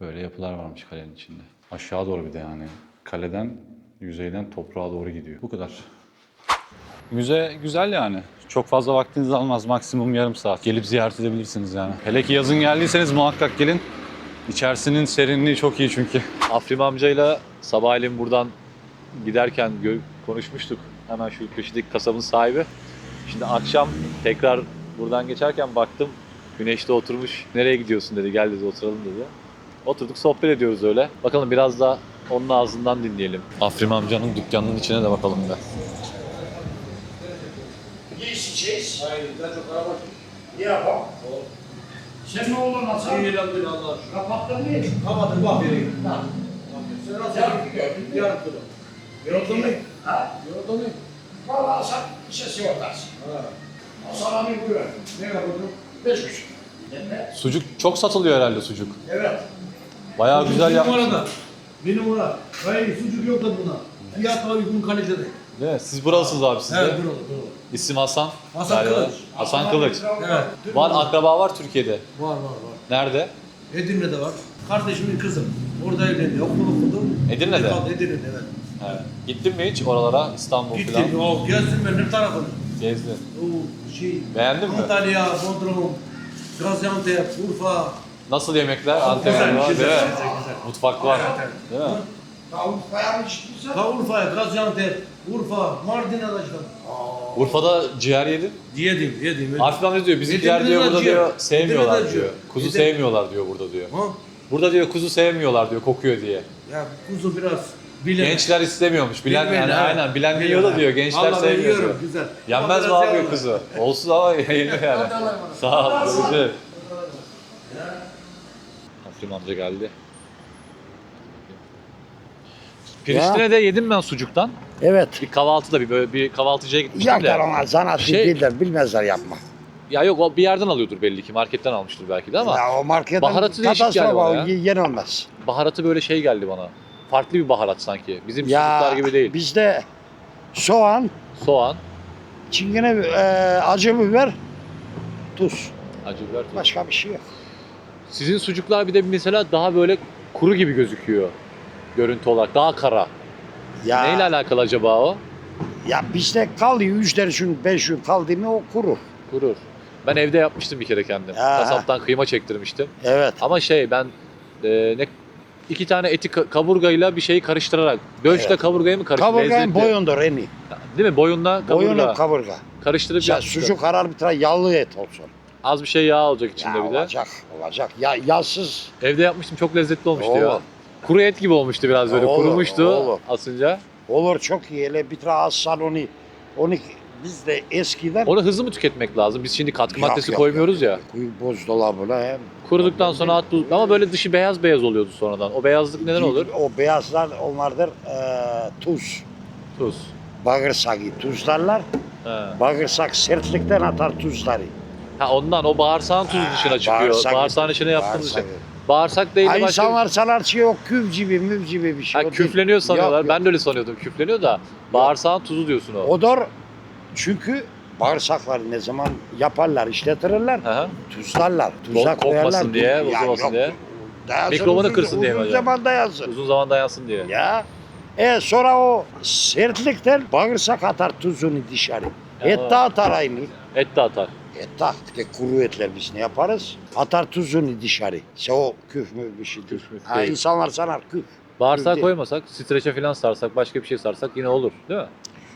A: Böyle yapılar varmış kalenin içinde. Aşağı doğru bir de yani. Kaleden, yüzeyden toprağa doğru gidiyor. Bu kadar. Müze güzel yani. Çok fazla vaktinizi almaz. Maksimum yarım saat. Gelip ziyaret edebilirsiniz yani. Hele ki yazın geldiyseniz muhakkak gelin. İçerisinin serinliği çok iyi çünkü. Afrim amcayla sabahleyin buradan giderken konuşmuştuk. Hemen şu köşedeki kasabın sahibi. Şimdi akşam tekrar buradan geçerken baktım. Güneşte oturmuş. Nereye gidiyorsun dedi. Gel dedi, oturalım dedi. Oturduk, sohbet ediyoruz öyle. Bakalım biraz da onun ağzından dinleyelim. Afrim amcanın dükkanının içine de bakalım da.
G: Ne isteyeceğiz? Hayır, daha çok araba. Ne yapalım? Sen ne oldun Hasan? İyi lan bir Allah. Kapattın mı hiç? Kapattım, bak vereyim. Tamam. Sen nasıl gördün? Yarım kilo. Yoruldun mu? Ha? Yoruldun mu? Valla Hasan işe sigortası. Ha. Hasan abi buyur. Ne yapıyordun? 5,5.
A: Sucuk çok satılıyor herhalde, sucuk.
G: Evet.
A: Bayağı güzel yapmış.
G: Bir numara. Hayır sucuk yok da buna. Fiyat da uygun kalitede.
A: Değil mi? Siz buralısınız abi, siz de.
G: Evet buralı.
A: İsim Hasan.
G: Hasan
A: Galiba.
G: Kılıç.
A: Hasan Kılıç.
G: Evet.
A: Var, akraba var Türkiye'de.
G: Var.
A: Nerede?
G: Edirne'de var. Kardeşimin kızı. Orada evlendi. Okulu okudu.
A: Edirne'de?
G: Edirne'de evet.
A: Evet. Gittin mi hiç oralara, İstanbul
G: Gittim.
A: falan?
G: O gezdim ben her tarafını.
A: Gezdin.
G: O şey.
A: Beğendin mi?
G: Antalya, Bodrum, Gaziantep, Urfa.
A: Nasıl yemekler? Antep'te var değil mi? Mutfak var. Değil mi?
G: Ta Urfa'ya, Gaziantep, Urfa, Mardin'e de işte.
A: Urfa'da ciğer yedin.
G: Yedim.
A: Arif amca diyor, bizimkiler
G: Edirne'de
A: diyor burada
G: ciğer.
A: diyor sevmiyorlar
G: Edirne'de
A: diyor.
G: ciğer.
A: Kuzu
G: Edirne.
A: sevmiyorlar diyor burada diyor.
G: Ha?
A: Burada diyor kuzu sevmiyorlar diyor, kokuyor diye.
G: Ya kuzu biraz bilen.
A: Gençler istemiyormuş. Bilen
G: Bilmeyen,
A: yani
G: evet.
A: aynen bilen
G: Bilen,
A: yiyor da
G: evet.
A: diyor. Gençler
G: Vallahi ben
A: sevmiyor diyor.
G: yiyorum, güzel.
A: Yenmez mi
G: Ama biraz
A: abi
G: yağlı.
A: kuzu? Olsun ama yenir yani. Sağ ol. Görüşürüz. Afrim amca geldi. Priştine'de yedim ben sucuktan.
I: Evet.
A: Bir kahvaltıda böyle bir kahvaltıcıya gitmiştim
I: Yapar
A: de.
I: ama zanaatçı
A: Şey-
I: değiller, bilmezler yapma.
A: Ya yok, o bir yerden alıyordur belli ki. Marketten almıştır belki de ama
I: Ya o marketten
A: baharatı değişik geldi bana ya.
I: yenilmez.
A: baharatı böyle şey geldi bana. Farklı bir baharat sanki. Bizim
I: Ya
A: sucuklar gibi değil.
I: bizde soğan,
A: Soğan,
I: çingene, acı biber, tuz.
A: acı biber, tuz.
I: Başka bir şey yok.
A: Sizin sucuklar bir de mesela daha böyle kuru gibi gözüküyor. Görüntü olarak. Daha kara.
I: Ya,
A: Neyle alakalı acaba o?
I: ya bizde kalıyor 3 gün 5 gün kaldı mı o kurur.
A: Kurur. Ben evde yapmıştım bir kere kendim.
I: Ya.
A: Kasaptan kıyma çektirmiştim.
I: Evet.
A: Ama ben iki tane eti kaburgayla bir şeyi karıştırarak. Dönüşte
I: Evet.
A: kaburgayı mı karıştırıp
I: Kaburganın boyundur en iyi.
A: Değil mi? Boyunla kaburga.
I: Boyunun kaburga.
A: Karıştırıp
I: Ya
A: yapmıştım.
I: sucuk karar bir tane yağlı et olsun.
A: Az bir şey yağ olacak içinde
I: Ya
A: bir de.
I: olacak. Ya yağsız.
A: Evde yapmıştım, çok lezzetli olmuştu ya.
I: Olur.
A: Kuru et gibi olmuştu biraz böyle.
I: Olur,
A: Kurumuştu
I: olur.
A: asınca.
I: Olur çok iyi. Hele bir tane aslan onu biz de eskiden
A: Onu hızlı mı tüketmek lazım? Biz şimdi katkı
I: Yok,
A: maddesi
I: yok,
A: koymuyoruz ya.
I: Koy buzdolabına hem.
A: Kuruduktan sonra at buz. Ama böyle dışı beyaz beyaz oluyordu sonradan. O beyazlık neden olur?
I: O beyazlar onlardır tuz.
A: Tuz.
I: Bağırsağı tuzlarlar.
A: He.
I: Bağırsak sertlikten atar tuzları.
A: Ha ondan o bağırsağın tuzu dışına çıkıyor. Bağırsağın içine yaptığımız şey. Bağırsak değil de
I: Ha,
A: başka.
I: insanlar sanar ki o küf gibi müv gibi bir şey.
A: Ha,
I: o değil.
A: küfleniyor sanıyorlar.
I: Yok,
A: Ben de öyle sanıyordum. Küfleniyor da bağırsağın tuzu diyorsun o.
I: Odur çünkü bağırsakları ne zaman yaparlar, işletirler,
A: Hı hı.
I: tuzlarlar. Tuza
A: Kokmasın
I: koyarlar.
A: diye,
I: Ya
A: bozulmasın
I: yok,
A: diye.
I: dayansın,
A: Mikrobunu
I: uzun-
A: kırsın diye mi
I: uzun
A: hocam?
I: zaman dayansın.
A: Uzun zaman dayansın diye.
I: Ya. Sonra o sertlikten bağırsak atar tuzunu dışarı.
A: Ya.
I: Et de atar aynı.
A: Et de atar.
I: Et de bir de kuru etler biz ne yaparız? Atar tuzunu dışarı. O küf mü bir şeydir.
A: Küf müf
I: Ha,
A: değil.
I: insanlar sanar küf.
A: Bağırsağı
I: Değil.
A: koymasak, streçe falan sarsak, başka bir şey sarsak yine olur. Değil mi?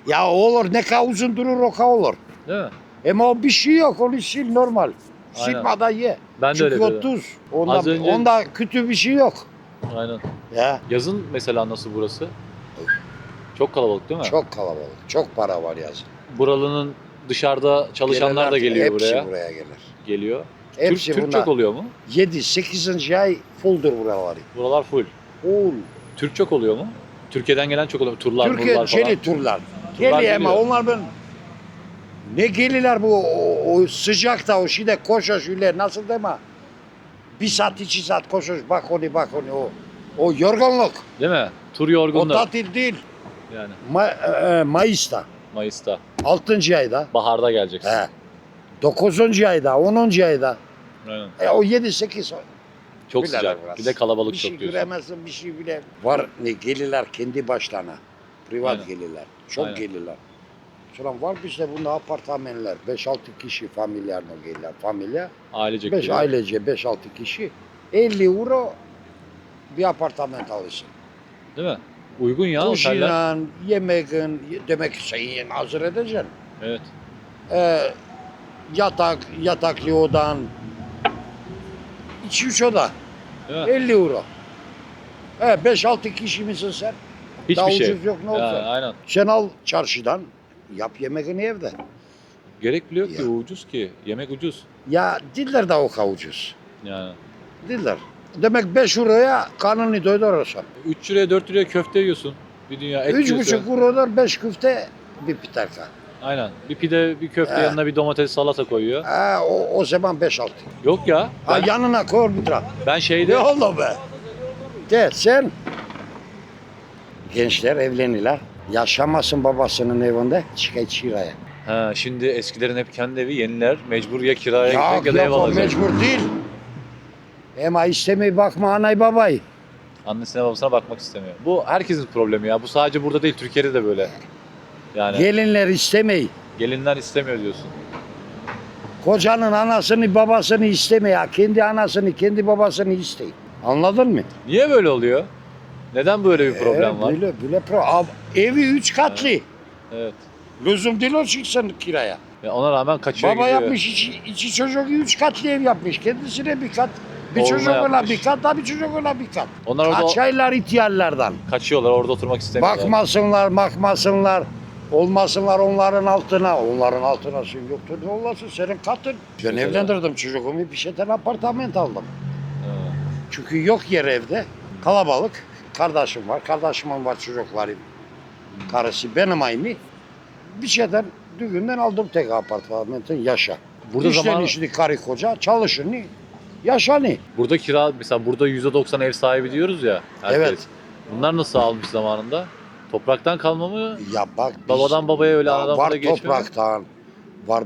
I: Ya olur ne kadar uzun durur o kadar olur.
A: Değil mi?
I: Ama o bir şey yok onu sil normal.
A: Aynen.
I: Silmadan ye.
A: Ben de
I: Çünkü
A: öyle
I: o
A: dedim.
I: tuz.
A: Az önce-
I: Onda kötü bir şey yok.
A: Aynen.
I: Ya
A: Yazın mesela nasıl burası? Çok kalabalık değil mi?
I: çok kalabalık. Çok para var yazın.
A: Buralının dışarıda çalışanlar da geliyor
I: hepsi
A: buraya.
I: buraya gelir.
A: Geliyor.
I: Hepsi
A: Türk
I: bunlar.
A: çok oluyor mu?
I: 7-8. ay fulldur buraları.
A: Buralar full.
I: Full.
A: Türk çok oluyor mu?
B: Türkiye'den gelen çok oluyor. Turlar,
I: Türkiye
B: murlar falan.
I: çeli turlar. Geliyor ama
B: geliyor.
I: onlar ben ne geliyorlar bu o sıcakta o şeyde koşuşuyorlar nasıl deme. Bir saat 2 saat koşuş bak onu o yorgunluk.
B: Değil mi? Tur
I: O
B: yorgunluğu.
I: tatil değil.
B: Yani
I: Mayıs'ta.
B: Mayıs'ta.
I: 6. ayda.
B: Baharda geleceksin.
I: He. 9. ayda, 10. ayda.
B: Aynen.
I: O 7-8
B: Çok
I: Bilader
B: sıcak.
I: biraz.
B: Bir de kalabalık
I: bir
B: çok
I: şey
B: diyorsun.
I: göremezsin, bir şey bile. Var ne gelirler kendi başlarına. Privat
B: Aynen.
I: gelirler. Çok
B: Aynen.
I: gelirler. Sonra var bizde bunda apartmanlar. 5-6 kişi familyalarına gelirler. Familya.
B: Ailecek
I: 5
B: geliyor.
I: ailece 5-6 kişi. 50 euro bir apartman alırsın.
B: Değil mi? Uygun ya oteller.
I: Kuşuyla, yemeğin, demek ki şeyin hazır edeceksin.
B: Evet.
I: Yataklı odan 2-3 oda.
B: Değil mi?
I: 50 euro. 5-6 kişi misin sen?
B: Hiçbir
I: Daha
B: şey.
I: ucuz yok ne
B: Ya,
I: olacak?
B: aynen.
I: Sen al çarşıdan, yap yemeğini evde.
B: Gerek bile yok ki
I: Ya.
B: ucuz ki. Yemek ucuz.
I: Ya diller de o kadar ucuz.
B: Yani.
I: Diller. Demek 5 euroya karnını doyurursun.
B: 3 liraya 4 liraya köfte yiyorsun. Bir dünya et yiyorsun.
I: 3,5 eurodan 5 küfte bir piterka.
B: Aynen. Bir pide, bir köfte
I: He.
B: yanına bir domates salata koyuyor.
I: O zaman 5-6.
B: Yok ya.
I: Ha,
B: Ben,
I: yanına koy bir lira.
B: ben şeyde
I: Ne oldu be? De sen. Gençler evleniler. Yaşamasın babasının evinde. Çıkay kiraya.
B: ha, şimdi eskilerin hep kendi evi, yeniler mecbur ya kiraya
I: Ya
B: gitmek ya da ev
I: yok o
B: alacak.
I: mecbur değil. Ama istemeyi bakma anay babayı.
B: Annesine babasına bakmak istemiyor. Bu herkesin problemi ya. Bu sadece burada değil, Türkiye'de de böyle. Yani
I: Gelinler istemeyi.
B: gelinler istemiyor diyorsun.
I: Kocanın anasını babasını isteme ya. Kendi anasını kendi babasını isteyin. Anladın mı?
B: Niye böyle oluyor? Neden böyle bir problem var?
I: Böyle evi 3 katlı.
B: Evet.
I: Lüzum değil o çıksın kiraya.
B: Ya ona rağmen kaçıyor
I: Baba
B: gidiyor.
I: yapmış iki çocuk 3 katlı ev yapmış. Kendisine bir kat. Bir
B: Oğluna
I: çocuk ona
B: yapmış.
I: bir kat, daha bir çocuk ona bir kat.
B: Onlar orada
I: Kaçaylar ihtiyarlardan.
B: kaçıyorlar, orada oturmak istemiyorlar.
I: Bakmasınlar. Olmasınlar onların altına. Onların altına sen yoktur. Ne olasın senin katın. Ben
B: Mesela.
I: evlendirdim çocuğumu. Bir şeyden apartman aldım.
B: Ha.
I: Çünkü yok yer evde. Kalabalık. Kardeşim var. Kardeşimin var çocukları. Karısı benim aynı. Bir şeyden düğünden aldım tek apartmanın yaşa.
B: Burada
I: İşten
B: zaman-
I: işini karı koca çalışın. Yaşanı.
B: Burada kira, mesela burada %90 ev sahibi diyoruz ya. Herkes.
I: Evet.
B: Bunlar nasıl almış zamanında? Topraktan kalma mı?
I: Ya bak biz-
B: Babadan babaya öyle,
I: Ya
B: anadan
I: var
B: babaya geçmiyor.
I: topraktan. Var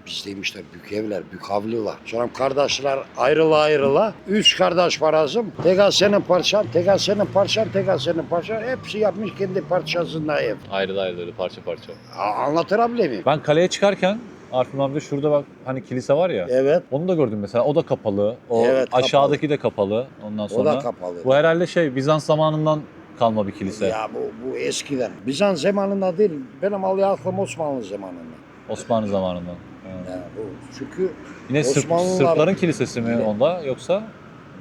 I: bizdeymişler büyük evler, büyük avlular. Sonra kardeşler ayrıla. 3 kardeş parazım. Teka senin parçan, teka senin parçan, teka senin parçan. Hepsi yapmış kendi parçasında ev.
B: Ayrı ayrı parça parça.
I: Anlatabiliyor muyum?
B: Ben kaleye çıkarken Arfin amca şurada bak hani kilise var ya.
I: Evet.
B: Onu da gördüm mesela. O da kapalı. O
I: Evet, kapalı.
B: aşağıdaki de kapalı. Ondan
I: O
B: sonra.
I: da kapalı.
B: Bu herhalde Bizans zamanından kalma bir kilise.
I: Ya bu eskiden. Bizans zamanında değil. Benim aklım Osmanlı zamanında.
B: Osmanlı zamanından. Ha.
I: Ya bu çünkü
B: Yine
I: Osmanlılar-
B: Sırpların kilisesi mi
I: Yine-
B: onda yoksa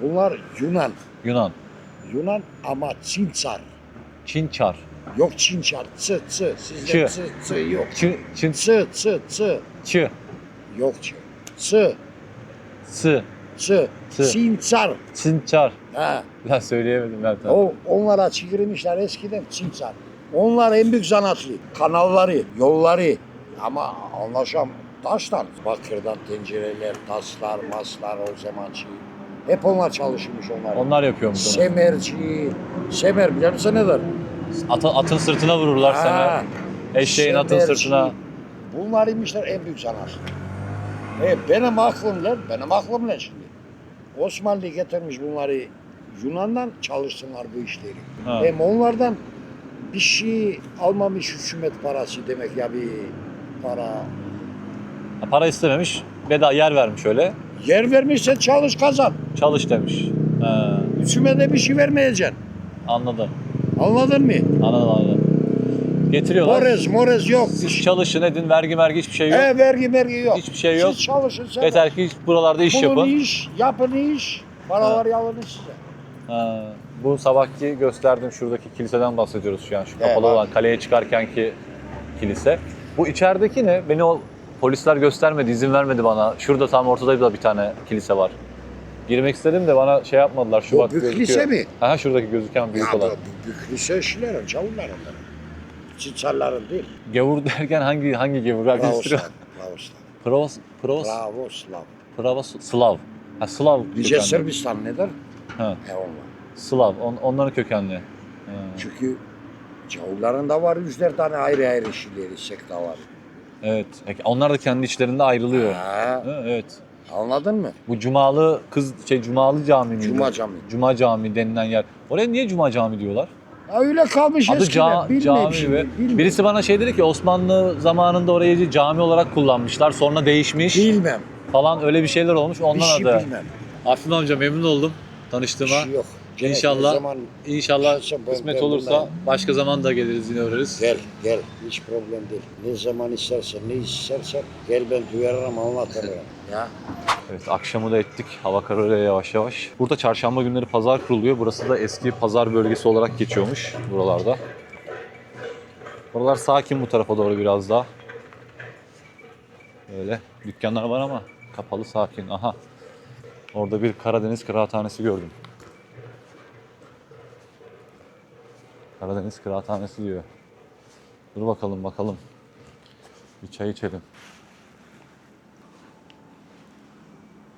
I: bunlar Yunan.
B: Yunan?
I: Yunan ama Çinçar.
B: Çinçar.
I: Yok Çinçar. Sizde
B: Çı.
I: yok.
B: Çin.
I: Çı. Yok çı. Sı.
B: Sı.
I: Sı.
B: Sı.
I: Çinçar.
B: Çinçar.
I: Ha.
B: Ya söyleyemedim ben tamam.
I: Onlara çevirmişler eskiden Çinçar. Onlar en büyük zanatlı. Kanalları, yolları. Ama anlaşam taştan. Bakırdan tencereler, taslar, maslar o zamanki. Hep onlar çalışmış onlar.
B: Onlar yapıyormuş onu.
I: Semerci. Semer biliyor musun nedir?
B: Atın sırtına vururlar sana.
I: Ha.
B: Eşeğin atın
I: Semerci.
B: sırtına.
I: Bunlar imişler en büyük sanatçı. Benim aklımla şimdi. Osmanlı getirmiş bunları Yunan'dan çalışsınlar bu işleri.
B: Ha.
I: Hem onlardan bir şey almamış hükümet parası demek ya bir para.
B: Ha, para istememiş. Bedava yer vermiş öyle.
I: Yer vermişse çalış kazan.
B: Çalış demiş. Ha,
I: Hükümete bir şey vermeyeceksin.
B: anladım.
I: Anladın mı?
B: Anladım. Getiriyorlar.
I: Morez yok.
B: Siz çalışın edin, vergi hiçbir şey yok.
I: Vergi yok.
B: Hiçbir şey yok.
I: Siz çalışın sen.
B: Yeter ki buralarda iş
I: Bulun
B: yapın.
I: yapın iş. Paralar yalın size.
B: Ha, bu sabahki gösterdiğim şuradaki kiliseden bahsediyoruz şu an. Şu
I: Evet,
B: kapalı
I: abi.
B: olan kaleye çıkarkenki kilise. Bu içerideki ne? Beni o polisler göstermedi, izin vermedi bana. Şurada tam ortadaydı da bir tane kilise var. girmek istedim de bana şey yapmadılar. Şu
I: Bu
B: bak
I: büyük
B: gözüküyor.
I: lise mi?
B: Aha şuradaki gözüken büyük
I: Ya
B: olan.
I: bu büyük lise işlerin, çavulların. Çiçarların değil.
B: Gavur derken hangi gavur?
I: Pravoslav.
B: Slav. Ha Slav
I: Vice
B: kökenli.
I: Sırbistan nedir?
B: Ha.
I: Onlar.
B: Slav. Onların kökenli. Ha.
I: Çünkü çavulların da var 100'ler tane ayrı ayrı işleri, sekta var.
B: Evet. Onlar da kendi içlerinde ayrılıyor.
I: Ha,
B: Ha, evet.
I: anladın mı?
B: Bu Cumalı Cumalı Cami miydi?
I: Cuma Camii.
B: Cuma Cami denilen yer. Oraya niye Cuma Cami diyorlar?
I: Ya öyle kalmış
B: Adı
I: eskiden. Bilmem
B: cami
I: şimdi.
B: ve
I: Bilmem.
B: birisi bana şey dedi ki Osmanlı zamanında orayı cami olarak kullanmışlar. Sonra değişmiş
I: Bilmem.
B: falan öyle bir şeyler olmuş.
I: Bir
B: Ondan
I: şey
B: adı.
I: bilmem.
B: Afrin amca memnun oldum
I: Bir
B: tanıştığıma.
I: şey yok. Gene
B: İnşallah-
I: ne zaman
B: İnşallah
I: Ben
B: kısmet
I: ben
B: olursa
I: bundan-
B: başka zaman da geliriz yine uğrarız.
I: Gel. Hiç problem değil. Ne zaman istersen, ne istersen gel ben duyarım anlatırım. Ya.
B: Evet akşamı da ettik. Hava kararıyor yavaş yavaş. Burada çarşamba günleri pazar kuruluyor. Burası da eski pazar bölgesi olarak geçiyormuş buralarda. Buralar sakin bu tarafa doğru biraz daha. Böyle dükkanlar var ama kapalı sakin. Aha. Orada bir Karadeniz kıraathanesi gördüm. Karadeniz kıraathanesi diyor. Dur bakalım. Bir çay içelim.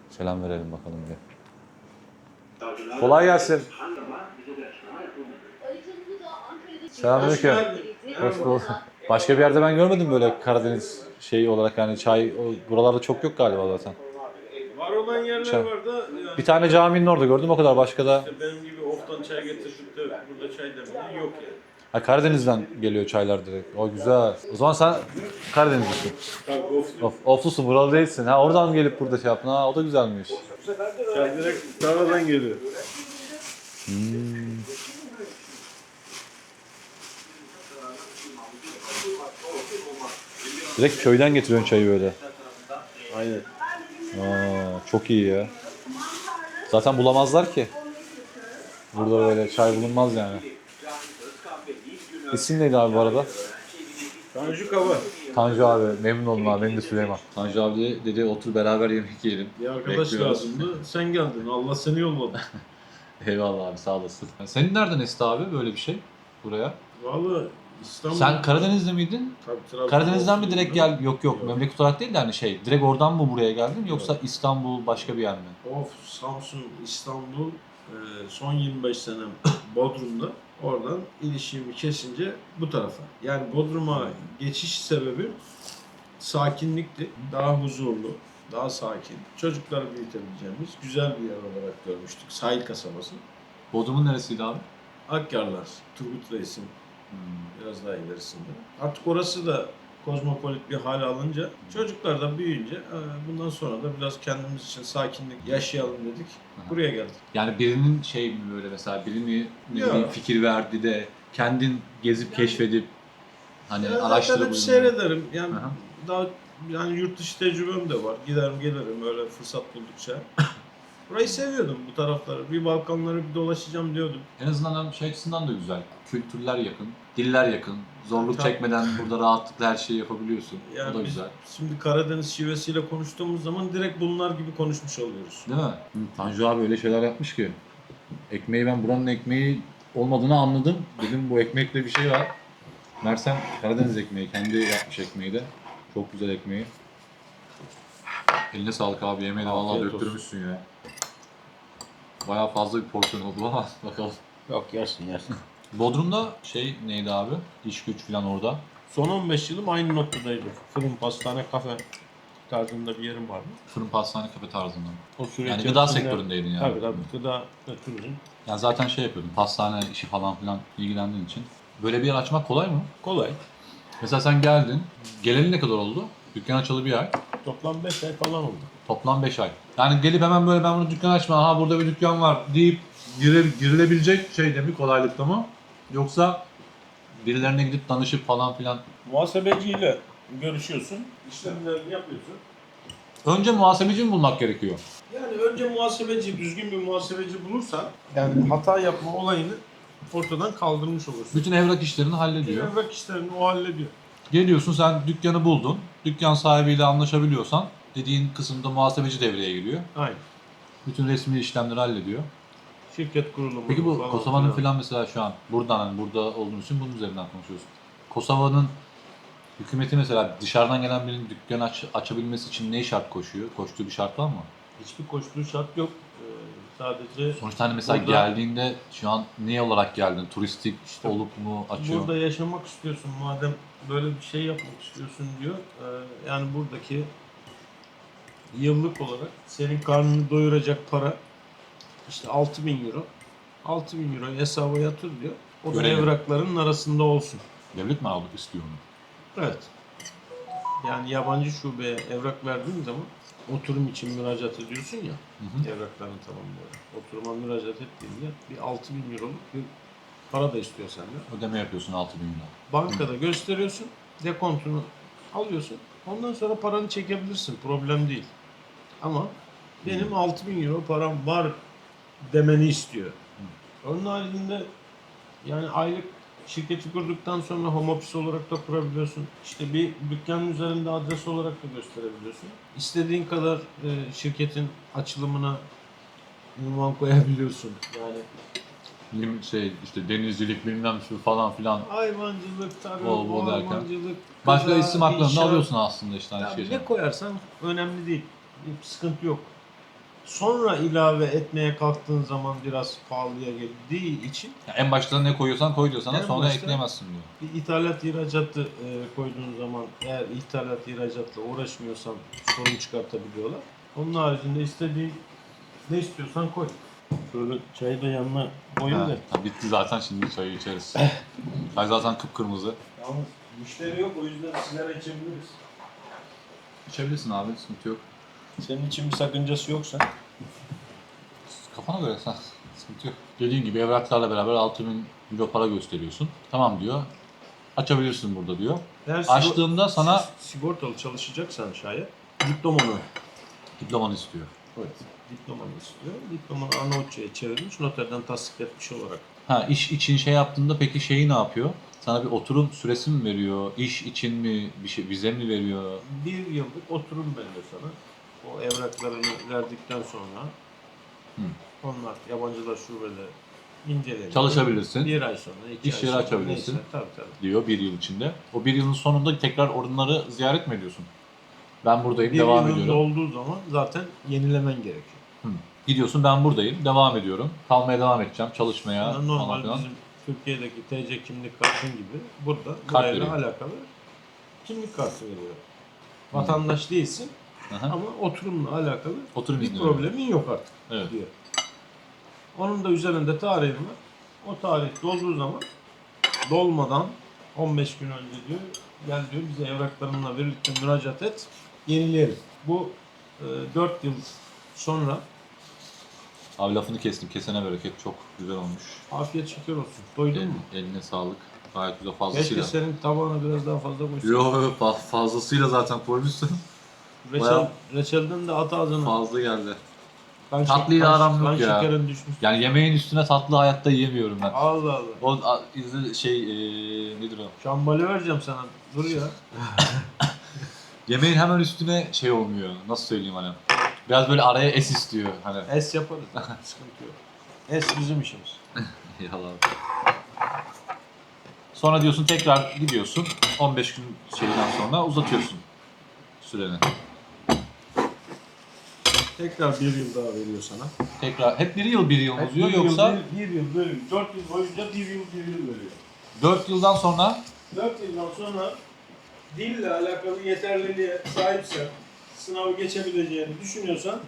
B: Selam verelim bakalım bir. Kolay gelsin. Selamünaleyküm. Hoş bulduk. Başka bir yerde ben görmedim böyle Karadeniz şeyi olarak yani çay buralarda çok yok galiba zaten.
J: Var olan yerler
B: Çay.
J: var da yani
B: Bir tane caminin orada gördüm o kadar başka da.
J: işte benim gibi oftan çay getirdik de burada çay demeyen yok yani.
B: Ha, Karadeniz'den geliyor çaylar direkt. O güzel. O zaman sen Karadenizlisin.
J: Tabii oflu.
B: Oflusun, buralı değilsin. Ha oradan gelip burada şey yaptın. Ha o da güzelmiş.
J: Çay direkt taradan geliyor.
B: Direkt köyden getiriyorsun çayı böyle.
J: Aynen.
B: Çok iyi ya. Zaten bulamazlar ki. Burada böyle çay bulunmaz yani. İsim neydi abi bu arada?
J: Tanju Kaba.
B: Tanju abi. Memnun oldum abi. Benim de Süleyman. Tanju abi dedi otur beraber yemek yiyelim.
J: Bir arkadaş lazımdı. Sen geldin. Allah seni yolladı.
B: Eyvallah abi sağ olasın. Senin nereden esti abi böyle bir şey buraya?
J: Vallahi İstanbul.
B: Sen Karadeniz'de miydin?
J: Tabii, Trabzon
B: Karadeniz'den mi
J: olsun
B: direkt
J: diyor.
B: gel? Yok memleket olarak değil de hani şey direkt oradan mı buraya geldin yoksa İstanbul başka bir yer mi?
J: Of, Samsun, İstanbul, son 25 senem Bodrum'da. Oradan ilişkimi kesince bu tarafa. Yani Bodrum'a geçiş sebebi sakinlikti. Daha huzurlu, daha sakin. Çocukları büyütebileceğimiz güzel bir yer olarak görmüştük. Sahil kasabası.
B: Bodrum'un neresiydi abi?
J: Akyarlar, Turgut Reis'in biraz daha ilerisinde. Artık orası da kozmopolit bir hal alınca, çocuklar da büyüyünce bundan sonra da biraz kendimiz için sakinlik yaşayalım dedik. Buraya geldik.
B: Yani birinin şey mi böyle mesela birini ne
J: Yok.
B: bileyim fikir verdi de kendin gezip keşfedip hani
J: Zaten
B: araştırıp
J: hep seyrederim. Yani
B: Aha.
J: daha yani yurt dışı tecrübem de var. Giderim gelirim öyle fırsat buldukça. Burayı seviyordum bu tarafları. Bir Balkanları bir dolaşacağım diyordum.
B: En azından şey açısından da güzel. Kültürler yakın, diller yakın. Zorluk
J: Tabii.
B: çekmeden burada rahatlıkla her şeyi yapabiliyorsun.
J: Yani
B: o da
J: biz
B: güzel.
J: şimdi Karadeniz şivesiyle konuştuğumuz zaman direkt bunlar gibi konuşmuş oluyoruz.
B: Değil mi? Tanju abi öyle şeyler yapmış ki. Ekmeği ben buranın ekmeği olmadığını anladım. Dedim bu ekmekte bir şey var. Mersem Karadeniz ekmeği. Kendi yapmış ekmeği de. Çok güzel ekmeği. Eline sağlık abi. Yemeği de vallahi
J: Afiyet olsun.
B: döktürmüşsün ya. Bayağı fazla bir porsiyon oldu ama bakalım.
J: Yok yersin.
B: Bodrum'da şey neydi abi? İş güç falan orada.
J: Son 15 yılım aynı noktadaydı. Fırın, pastane, kafe tarzında bir yerim vardı.
B: Fırın pastane kafe tarzında.
J: O süreç
B: Yani gıda
J: içerisinde-
B: sektöründeydin yani.
J: Tabii gıda ve turizm.
B: Yani zaten şey yapıyordun. Pastane işi falan filan ilgilendiğin için. Böyle bir yer açmak kolay mı?
J: Kolay.
B: Mesela sen geldin. Geleli ne kadar oldu? Dükkan açalı bir ay.
J: Toplam 5 ay falan oldu.
B: Toplam 5 ay. Yani gelip hemen böyle ben bunu dükkan açma, aha burada bir dükkan var deyip girilebilecek şeyde mi, kolaylıkta mı? Yoksa birilerine gidip danışıp falan filan.
J: Muhasebeciyle görüşüyorsun, işlemlerini yapıyorsun.
B: Önce muhasebeci mi bulmak gerekiyor?
J: Yani önce muhasebeci, düzgün bir muhasebeci bulursan yani hata yapma olayını ortadan kaldırmış olursun.
B: Bütün evrak işlerini hallediyor.
J: Evrak işlerini o hallediyor.
B: Geliyorsun sen dükkanı buldun. Dükkan sahibiyle anlaşabiliyorsan dediğin kısımda muhasebeci devreye giriyor.
J: Aynen.
B: Bütün resmi işlemleri hallediyor.
J: Şirket kurulumu
B: Peki bu
J: falan
B: Kosova'nın
J: filan.
B: falan mesela şu an buradan hani burada olduğunuz için bunun üzerinden konuşuyoruz. Kosova'nın hükümeti mesela dışarıdan gelen birinin dükkan açabilmesi için ne şart koşuyor? Koştuğu bir şart var mı?
J: Hiçbir koştuğu şart yok. Sadece
B: Sonuçta hani mesela
J: Burada-
B: geldiğinde şu an ne olarak geldin? Turistik olup mu açıyor?
J: burada yaşamak istiyorsun madem böyle bir şey yapmak istiyorsun diyor. Yani buradaki yıllık olarak senin karnını doyuracak para işte 6.000 euro. 6.000 euro hesaba yatır diyor. O da
B: Görelim.
J: evraklarının arasında olsun.
B: Devlet mi aldık istiyor onu?
J: Evet. Yani yabancı şubeye evrak verdiğin zaman oturum için müracaat ediyorsun ya. Evraklarını tamamlıyor. Oturuma müracaat ettiğinde bir 6.000 euroluk bir para da istiyor senden.
B: Ödeme yapıyorsun 6.000 lira.
J: Bankada gösteriyorsun, dekontunu alıyorsun. Ondan sonra paranı çekebilirsin. Problem değil. Ama benim 6.000 euro param var demeni istiyor. Onun haricinde yani aylık şirketi kurduktan sonra home office olarak da kurabiliyorsun. İşte bir dükkanın üzerinde adres olarak da gösterebiliyorsun. İstediğin kadar şirketin açılımına ünvan koyabiliyorsun. Yani
B: İşte denizcilik bilmem şu falan filan.
J: hayvancılık, tarım,
B: Bol bol derken.
J: ormancılık,
B: Başka
J: gıda,
B: isim haklarını da
J: inşaat.
B: alıyorsun aslında işte. Hani
J: Ya
B: şey.
J: ne koyarsan önemli değil. Bir sıkıntı yok. Sonra ilave etmeye kalktığın zaman biraz pahalıya geldiği için
B: Ya en başta ne koyuyorsan koy diyor sana,
J: En
B: sonra
J: başta-
B: ekleyemezsin diyor.
J: bir ithalat ihracatı koyduğun zaman eğer ithalat ihracatla uğraşmıyorsan sorun çıkartabiliyorlar. Onun haricinde istediğin ne istiyorsan koy. Şöyle çayı da yanına koyun da.
B: Ha, bitti zaten, şimdi çayı içeriz. Çay zaten kıpkırmızı.
J: Yalnız müşteri yok, o yüzden sigara içebiliriz.
B: İçebilirsin abi, sıkıntı yok.
J: Senin için bir sakıncası yoksa.
B: Kafana göre sen, sıkıntı yok. Dediğin gibi evraklarla beraber 6.000 euro para gösteriyorsun. Tamam diyor. Açabilirsin burada diyor.
J: Eğer
B: Açtığında sana
J: sigortalı çalışacaksan şayet diplomanı
B: diplomanı istiyor.
J: evet, diplomanı istiyor. Diplomanı Arnavutça'ya çevirmiş, noterden tasdik etmiş olarak.
B: Ha, iş için şey yaptığında peki şeyi ne yapıyor? Sana bir oturum süresi mi veriyor? İş için mi bir şey, vize mi veriyor?
J: Bir yıllık oturum veriyor sana. O evraklarını verdikten sonra onlar yabancılar şubede inceleniyor.
B: Çalışabilirsin.
J: Bir ay sonra, iki
B: İş
J: ay
B: yeri
J: sonra,
B: açabilirsin.
J: neyse, tabii.
B: Diyor bir yıl içinde. O bir yılın sonunda tekrar onları ziyaret mi ediyorsun? Ben buradayım,
J: Bir
B: devam
J: yılın
B: ediyorum.
J: dolduğu zaman zaten yenilemen gerekiyor.
B: Gidiyorsun, ben buradayım, devam ediyorum. Kalmaya devam edeceğim, çalışmaya
J: Yani normal
B: falan filan.
J: bizim Türkiye'deki TC kimlik kartın gibi burada
B: Kart
J: burayla
B: veriyor.
J: alakalı kimlik kartı veriyor. Vatandaş değilsin
B: Aha.
J: ama oturumla alakalı
B: Oturum
J: bir
B: izni veriyor.
J: problemin yok artık
B: Evet.
J: diyor. Onun da üzerinde tarihin var. O tarih dolduğu zaman dolmadan 15 gün önce diyor gel diyor bize evraklarınla birlikte müracaat et yenileyelim. Bu 4 yıl sonra
B: Abi lafını kestim, kesene bereket, çok güzel olmuş.
J: afiyet şeker olsun. Doydun mu?
B: Eline sağlık. Gayet güzel,
J: Keşke
B: fazlasıyla.
J: senin tabağına biraz daha fazla koysaydın.
B: Yo, fazlasıyla zaten koymuşsun. bayağı-
J: Reçelden de at ağzına.
B: Fazla geldi.
J: Kan
B: Tatlıyla
J: kan-
B: aram yok
J: kan
B: ya.
J: şekerin düşmüş.
B: Yani yemeğin üstüne tatlı hayatta yiyemiyorum ben.
J: Allah Allah.
B: O nedir o?
J: Şambali vereceğim sana. Dur ya.
B: Yemeğin hemen üstüne şey olmuyor. Nasıl söyleyeyim hani? Biraz böyle araya es istiyor hani.
J: Es yaparız. Sıkıntı yok. Es bizim işimiz.
B: Eyvallah. Sonra diyorsun tekrar gidiyorsun. 15 gün şeyden sonra uzatıyorsun süreni.
J: Tekrar bir yıl daha veriyor sana.
B: Tekrar hep bir yıl mı
J: Hep
B: uzuyor
J: bir yıl,
B: yoksa
J: bir yıl bölüm. 4 yıl boyunca bir yıl veriyor.
B: 4 yıldan sonra
J: 4 yıldan sonra dille alakalı yeterliliğe sahipsen, sınavı geçebileceğini düşünüyorsan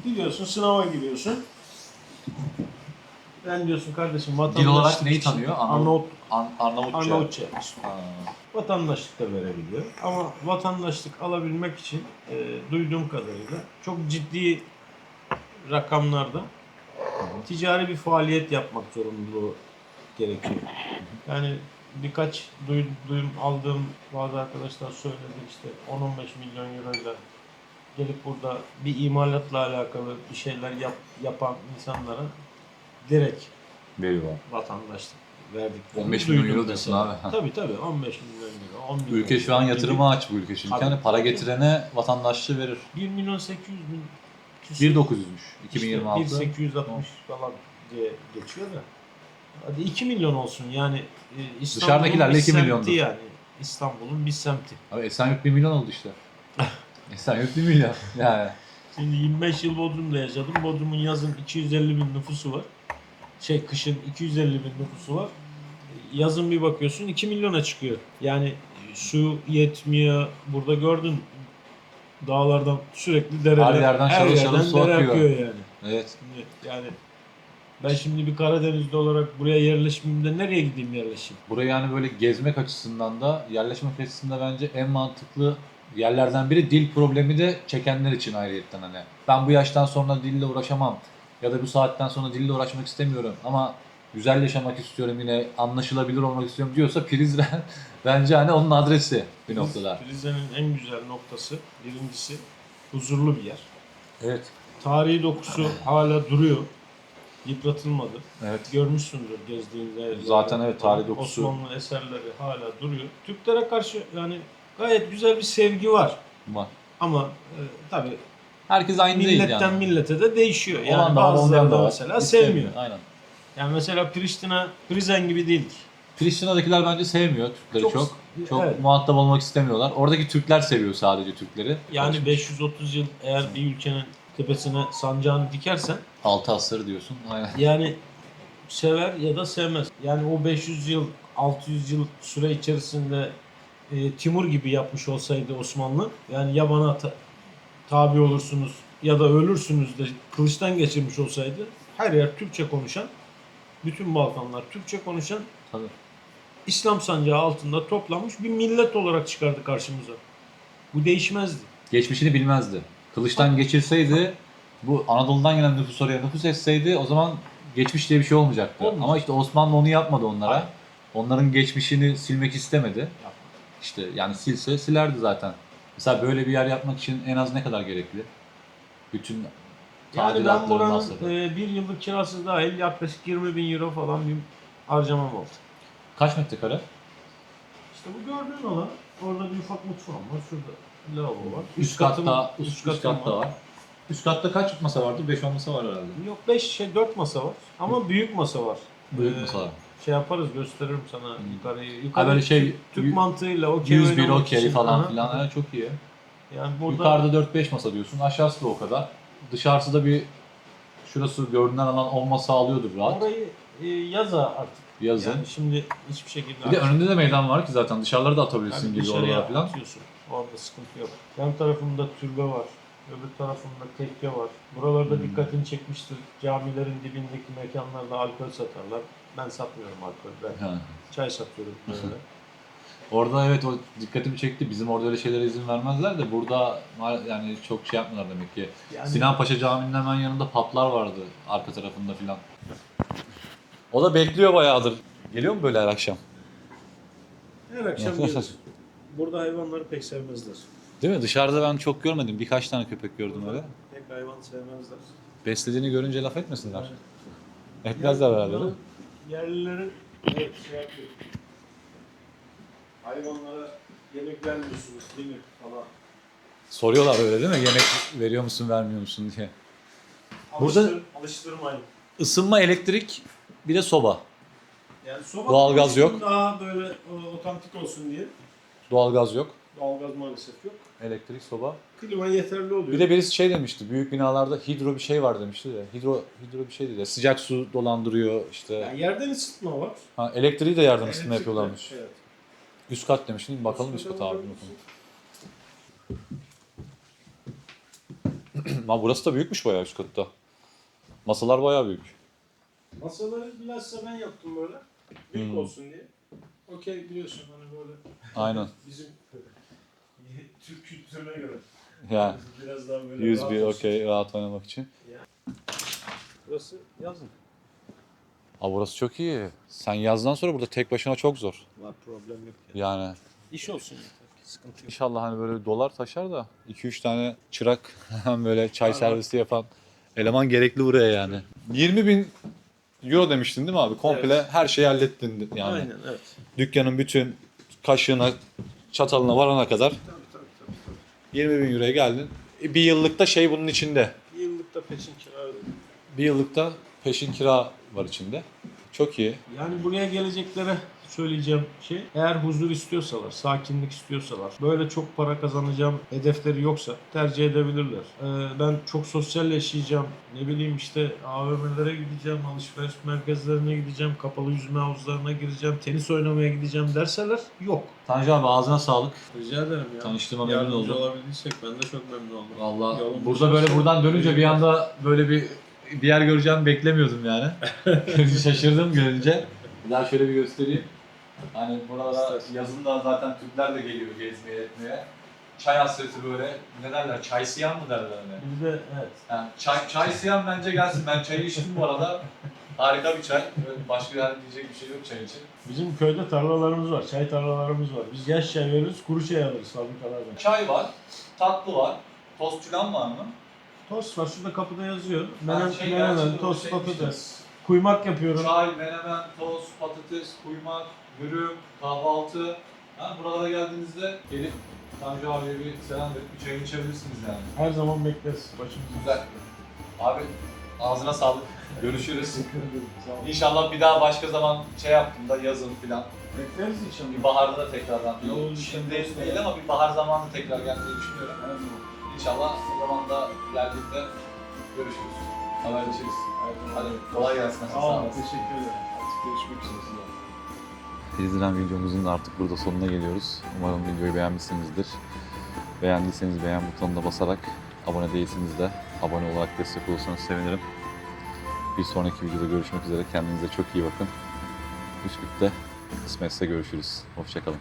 J: gidiyorsun sınava giriyorsun. Ben diyorsun kardeşim
B: dil
J: vatandaşlık
B: olarak neyi
J: için
B: tanıyor? Arnavutça.
J: Arnavutça.
B: Ha.
J: Vatandaşlık da verebiliyor. Ama vatandaşlık alabilmek için duyduğum kadarıyla çok ciddi rakamlarda ticari bir faaliyet yapmak zorunluluğu gerekiyor. Yani birkaç duyum aldığım bazı arkadaşlar söyledi işte 10-15 milyon euroyla gelip burada bir imalatla alakalı bir şeyler yapan insanlara direkt
B: Veriyorlar.
J: vatandaşlık verdiklerini
B: 15 milyon
J: duydum
B: euro diyorsun
J: mesela.
B: abi.
J: Tabii 15 milyon euro. 10 milyon
B: Ülke şu an
J: euro
B: yatırıma aç bu ülke çünkü.
J: Tabii.
B: Hani para getirene vatandaşlığı verir.
J: 1 milyon 800 bin
B: 1.900'müş 2026.
J: 1860 falan diye geçiyor da. Hadi 2 milyon olsun yani İstanbul'un
B: Dışarıdakilerle
J: bir
B: 2
J: semti
B: milyondur.
J: yani. İstanbul'un bir semti.
B: Abi Esenyurt 1 milyon oldu işte. Esenyurt 1 milyon yani.
J: Şimdi 25 yıl Bodrum'da yaşadım. Bodrum'un yazın 250 bin nüfusu var. Kışın 250 bin nüfusu var. Yazın bir bakıyorsun 2 milyona çıkıyor. Yani su yetmiyor. Burada gördün dağlardan sürekli dereler.
B: Her yerden şarıl şarıl
J: yerden
B: su
J: dere
B: akıyor.
J: yani.
B: Evet.
J: Yani ben şimdi bir Karadenizli olarak buraya yerleşmeyeyim de nereye gideyim yerleşeyim?
B: Burayı yani böyle gezmek açısından da yerleşmek açısından bence en mantıklı yerlerden biri, dil problemi de çekenler için ayrıyetten hani. Ben bu yaştan sonra dille uğraşamam ya da bu saatten sonra dille uğraşmak istemiyorum ama güzel yaşamak istiyorum, yine anlaşılabilir olmak istiyorum diyorsa Prizren bence hani onun adresi bir noktada.
J: Rize'nin en güzel noktası birincisi huzurlu bir yer.
B: Evet.
J: Tarihi dokusu hala duruyor. Yıpratılmadı.
B: Evet.
J: Görmüşsündür gezdiğinde.
B: Zaten evet, tarihi dokusu.
J: Osmanlı eserleri hala duruyor. Türklere karşı yani gayet güzel bir sevgi var.
B: Var.
J: Ama tabii
B: Herkes aynı değil
J: milletten
B: yani.
J: millete de değişiyor. Yani
B: Olan da var,
J: bazıları
B: olmayan da
J: da
B: var.
J: mesela
B: İstemiyor.
J: sevmiyor.
B: Aynen.
J: Yani mesela Priştine, Prizren gibi değildir.
B: Priştine'dakiler bence sevmiyor Türkleri çok. Çok
J: evet.
B: muhatap olmak istemiyorlar. Oradaki Türkler seviyor sadece Türkleri.
J: Yani 530 yıl eğer bir ülkenin tepesine sancağını dikersen
B: 6 asır diyorsun. Aynen.
J: yani sever ya da sevmez. Yani o 500 yıl, 600 yıl süre içerisinde Timur gibi yapmış olsaydı Osmanlı, yani ya bana tabi olursunuz ya da ölürsünüz de kılıçtan geçirmiş olsaydı, her yer Türkçe konuşan, bütün Balkanlar Türkçe konuşan,
B: Tabii.
J: İslam sancağı altında toplanmış bir millet olarak çıkardı karşımıza. Bu değişmezdi.
B: Geçmişini bilmezdi. Kılıçtan geçirseydi, bu Anadolu'dan gelen nüfus oraya nüfus etseydi o zaman geçmiş diye bir şey olmayacaktı.
J: Olmayacak.
B: Ama işte Osmanlı onu yapmadı onlara.
J: Hayır.
B: Onların geçmişini silmek istemedi. İşte yani silse silerdi zaten. Mesela böyle bir yer yapmak için en az ne kadar gerekli? Bütün
J: Yani ben
B: tadilatların
J: buranın
B: masrafı.
J: bir yıllık kirası dahil yaklaşık 20 bin euro falan bir harcamam oldu.
B: Kaç metrekare?
J: İşte bu gördüğün alan, orada bir ufak mutfağım var, şurada lavabo var.
B: Üst katta,
J: üst
B: üst katta var. Üst katta kaç masa vardı? 5-10 masa var herhalde.
J: Yok 4 masa var ama büyük masa var.
B: Büyük masa var.
J: Şey yaparız, gösteririm sana yukarıyı.
B: Ha böyle şey,
J: Türk mantığıyla okey
B: 101
J: oynamak
B: okey
J: için.
B: falan
J: Aha.
B: filan. Ha, çok iyi.
J: Yani burada
B: Yukarıda 4-5 masa diyorsun. Aşağısı da o kadar. Dışarısı da bir, şurası görünen alan 10 masa alıyordur rahat.
J: orayı yaza artık.
B: Yazın.
J: Yani şimdi hiçbir şekilde
B: Bir de önünde de meydan var ki zaten dışarıları da atabilirsin
J: yani
B: gibi
J: dışarıya
B: oralara falan.
J: atıyorsun. Orada sıkıntı yok. Yan tarafımda türbe var. Öbür tarafında tekke var. Buralarda dikkatini çekmiştir. Camilerin dibindeki mekanlarda alkol satarlar. Ben satmıyorum alkol. Ben
B: Ha.
J: çay satıyorum böyle.
B: Orada evet, o dikkatimi çekti. Bizim orada öyle şeylere izin vermezler de burada yani çok şey yapmıyorlar demek ki.
J: Yani-
B: Sinan Paşa Camii'nin hemen yanında publar vardı arka tarafında filan. O da bekliyor bayağıdır. Geliyor mu böyle her akşam?
J: Her akşam gelir. Burada hayvanları pek sevmezler.
B: Değil mi? Dışarıda ben çok görmedim. Birkaç tane köpek gördüm öyle.
J: Pek hayvan sevmezler.
B: Beslediğini görünce laf etmesinler. Etmezler herhalde değil mi?
J: Yerlilerin şey yapıyor. Hayvanlara yemek vermiyorsunuz değil mi falan.
B: Soruyorlar öyle değil mi? Yemek veriyor musun, vermiyor musun diye. Burada-
J: Alıştırmayın.
B: Isınma, elektrik, bir de soba.
J: Yani soba
B: Doğalgaz yok.
J: daha böyle otantik olsun diye.
B: Doğalgaz yok.
J: Doğalgaz maalesef yok.
B: Elektrik, soba.
J: Klima yeterli oluyor.
B: Bir de birisi şey demişti. Büyük binalarda hidro bir şey var demişti de. Hidro bir şey dedi. Sıcak su dolandırıyor işte.
J: yani yerden ısıtma var.
B: Ha, elektriği de yardım ısıtma
J: Elektrikli,
B: yapıyorlarmış.
J: Evet.
B: Üst kat demiştin. Bakalım üst
J: Üst
B: kata
J: kata
B: abi.
J: bakar
B: Ama burası da büyükmüş bayağı üst katta. Masalar bayağı büyük.
J: Masaları bilhassa ben yaptım böyle. Büyük
B: Hmm.
J: olsun diye. Okey biliyorsun hani böyle
B: Aynen.
J: bizim Türk kültürüne göre.
B: Yani
J: Biraz daha böyle
B: 101
J: rahat olsun.
B: okey, rahat oynamak için.
J: Burası yazın.
B: Aa, burası çok iyi. Sen yazdan sonra burada tek başına çok zor.
J: Var problem yok.
B: Yani
J: İş olsun yeter ki sıkıntı yok.
B: inşallah hani böyle dolar taşar da 2-3 tane çırak hem böyle çay
J: Var, var.
B: servisi yapan eleman gerekli buraya yani. 20.000 euro demiştin değil mi abi? Komple her şeyi hallettin yani.
J: Aynen evet.
B: Dükkanın bütün kaşığına, çatalına varana kadar
J: Tabii.
B: 20.000 euroya geldin. Bir yıllık da şey bunun içinde.
J: Yıllık peşin kira ödedim.
B: Bir yıllıkta peşin kira var içinde. Çok iyi.
J: Yani buraya geleceklere söyleyeceğim şey, eğer huzur istiyorsalar, sakinlik istiyorsalar, böyle çok para kazanacağım hedefleri yoksa tercih edebilirler. Ben çok sosyal yaşayacağım, ne bileyim işte AVM'lere gideceğim, alışveriş merkezlerine gideceğim, kapalı yüzme havuzlarına gireceğim, tenis oynamaya gideceğim derseler yok.
B: Tanju abi ağzına sağlık.
J: Rica ederim ya.
B: Tanıştığıma memnun
J: Yardımcı
B: oldum.
J: olabildiysek ben de çok memnun oldum.
B: Valla
J: Yolun
B: burada böyle
J: düşerse-
B: buradan dönünce bir anda böyle bir yer göreceğimi beklemiyordum yani. Şaşırdım görünce. Bir daha şöyle bir göstereyim. Hani burada yazın da zaten Türkler de geliyor gezmeye etmeye. Çay hasreti böyle, ne derler, çay siyan mı derler hani?
J: Bir de evet.
B: Yani çay siyan bence gelsin. Ben çayı içtim bu arada. Harika bir çay. Böyle başka yani diyecek bir şey yok çay için.
J: Bizim köyde tarlalarımız var, çay tarlalarımız var. Biz yaş çay veririz, kuru çay alırız fabrikalardan.
B: Çay var, tatlı var, tost falan var mı?
J: Tost var, şurada kapıda yazıyor.
B: Ben
J: Menemen,
B: gerçi
J: tost,
B: şey
J: patates. Kuymak yapıyorum.
B: Çay, menemen, tost, patates, kuymak, dürüm, kahvaltı. Ha, buralara geldiğinizde gelip Tanju abiye bir selam verip bir çay içebilirsiniz yani.
J: Her zaman bekleriz başımızda.
B: Güzel. Abi ağzına sağlık. Görüşürüz. İnşallah bir daha başka zaman şey yaptığımda yazın filan.
J: Bekleriz inşallah.
B: Bir baharda da tekrardan.
J: Yolun
B: Şimdi
J: düşen
B: değil ama bir bahar zamanı tekrar gelmeyi düşünüyorum. İnşallah o zaman da geldiğinde görüşürüz. Haberleşiriz. Hadi kolay gelsin.
J: Sağ olun, teşekkür ederim. Artık görüşmek üzere.
B: İzlenen videomuzun da artık burada sonuna geliyoruz. Umarım videoyu beğenmişsinizdir. Beğendiyseniz beğen butonuna basarak, abone değilseniz de abone olarak destek olursanız sevinirim. Bir sonraki videoda görüşmek üzere. Kendinize çok iyi bakın. Üsküp'te kısmetse görüşürüz. Hoşça kalın.